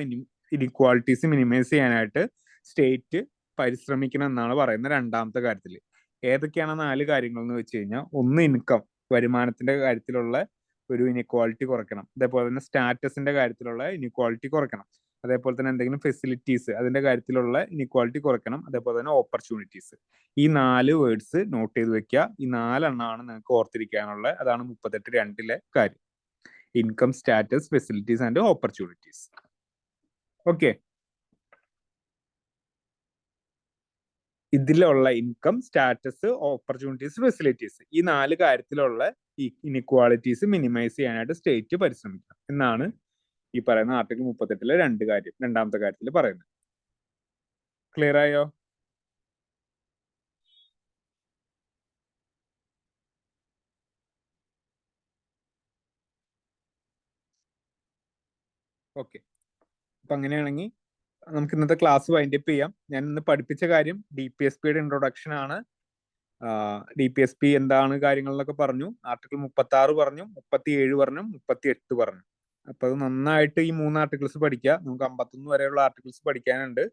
inequalities minimise ചെയ്യാനായിട്ട് state പരിശ്രമിക്കണം എന്നാണ് പറയുന്നത് രണ്ടാമത്തെ കാര്യത്തിൽ. ഏതൊക്കെയാണ് 4 കാര്യങ്ങൾ എന്ന് വെച്ച് കഴിഞ്ഞാൽ, ഒന്ന് ഇൻകം, വരുമാനത്തിന്റെ കാര്യത്തിലുള്ള ഒരു ഇനിക്വാളിറ്റി കുറയ്ക്കണം. അതേപോലെ തന്നെ സ്റ്റാറ്റസിന്റെ കാര്യത്തിലുള്ള ഇനിക്വാളിറ്റി കുറയ്ക്കണം. അതേപോലെ തന്നെ എന്തെങ്കിലും ഫെസിലിറ്റീസ് അതിന്റെ കാര്യത്തിലുള്ള ഇനിക്വാളിറ്റി കുറയ്ക്കണം. അതേപോലെ തന്നെ ഓപ്പർച്യൂണിറ്റീസ്. ഈ 4 വേർഡ്സ് നോട്ട് ചെയ്ത് വെക്കുക. ഈ 4 എണ്ണമാണ് നിങ്ങൾക്ക് ഓർത്തിരിക്കാനുള്ള. അതാണ് 38(2)ലെ കാര്യം. Income, status, facilities and opportunities. Okay, ഇതിലുള്ള ഇൻകം, സ്റ്റാറ്റസ്, ഓപ്പർച്യൂണിറ്റീസ്, ഫെസിലിറ്റീസ്, ഈ 4 കാര്യത്തിലുള്ള ഇനിക്വാളിറ്റീസ് മിനിമൈസ് ചെയ്യാനായിട്ട് സ്റ്റേറ്റ് പരിശ്രമിക്കണം എന്നാണ് ഈ പറയുന്ന ആർട്ടിക്കിൾ 38-ലെ രണ്ടാമത്തെ കാര്യത്തിൽ പറയുന്നത്. ക്ലിയർ ആയോ? ഓക്കെ, അപ്പൊ അങ്ങനെയാണെങ്കിൽ നമുക്ക് ഇന്നത്തെ ക്ലാസ് വൈൻഡ് അപ്പ് ചെയ്യാം. ഞാൻ ഇന്ന് പഠിപ്പിച്ച കാര്യം DPSPയുടെ ഇൻട്രൊഡക്ഷൻ ആണ്. DPSP എന്താണ് കാര്യങ്ങളെന്നൊക്കെ പറഞ്ഞു. ആർട്ടിക്കിൾ 36 പറഞ്ഞു, 37 പറഞ്ഞു, 38 പറഞ്ഞു. അപ്പൊ അത് നന്നായിട്ട് ഈ 3 ആർട്ടിക്കിൾസ് പഠിക്കുക. നമുക്ക് 51 വരെയുള്ള ആർട്ടിക്കിൾസ് പഠിക്കാനുണ്ട്.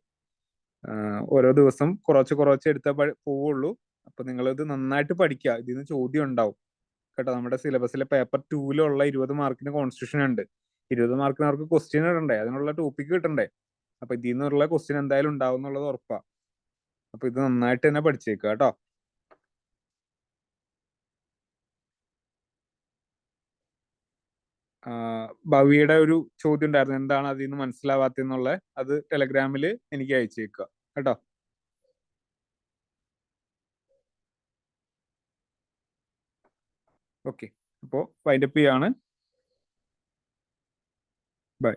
ഓരോ ദിവസം കുറച്ച് എടുത്താൽ പോവുള്ളൂ. അപ്പൊ നിങ്ങളിത് നന്നായിട്ട് പഠിക്കുക. ഇതിന് ചോദ്യം ഉണ്ടാവും കേട്ടോ. നമ്മുടെ സിലബസിലെ പേപ്പർ 2-ലുള്ള 20 മാർക്കിന് കോൺസ്റ്റിറ്റ്യൂഷൻ ഉണ്ട്. 20 മാർക്കിന് അവർക്ക് ക്വസ്റ്റ്യൻ ഇടണ്ടേ, അതിനുള്ള ടോപ്പിക് കിട്ടണ്ടേ. അപ്പൊ ഇതിൽ നിന്നുള്ള ക്വസ്റ്റ്യൻ എന്തായാലും ഉണ്ടാവും എന്നുള്ളത് ഉറപ്പാ. അപ്പൊ ഇത് നന്നായിട്ട് തന്നെ പഠിച്ചേക്കുക കേട്ടോ. ഭവിയുടെ ഒരു ചോദ്യം ഉണ്ടായിരുന്നു, എന്താണ് അതിൽ നിന്ന് മനസ്സിലാവാത്തെന്നുള്ള. അത് ടെലഗ്രാമിൽ എനിക്ക് അയച്ചേക്കുക കേട്ടോ. ഓക്കെ, അപ്പോൾ വൈൻഡപ്പ് ചെയ്യാണ്. ബൈ.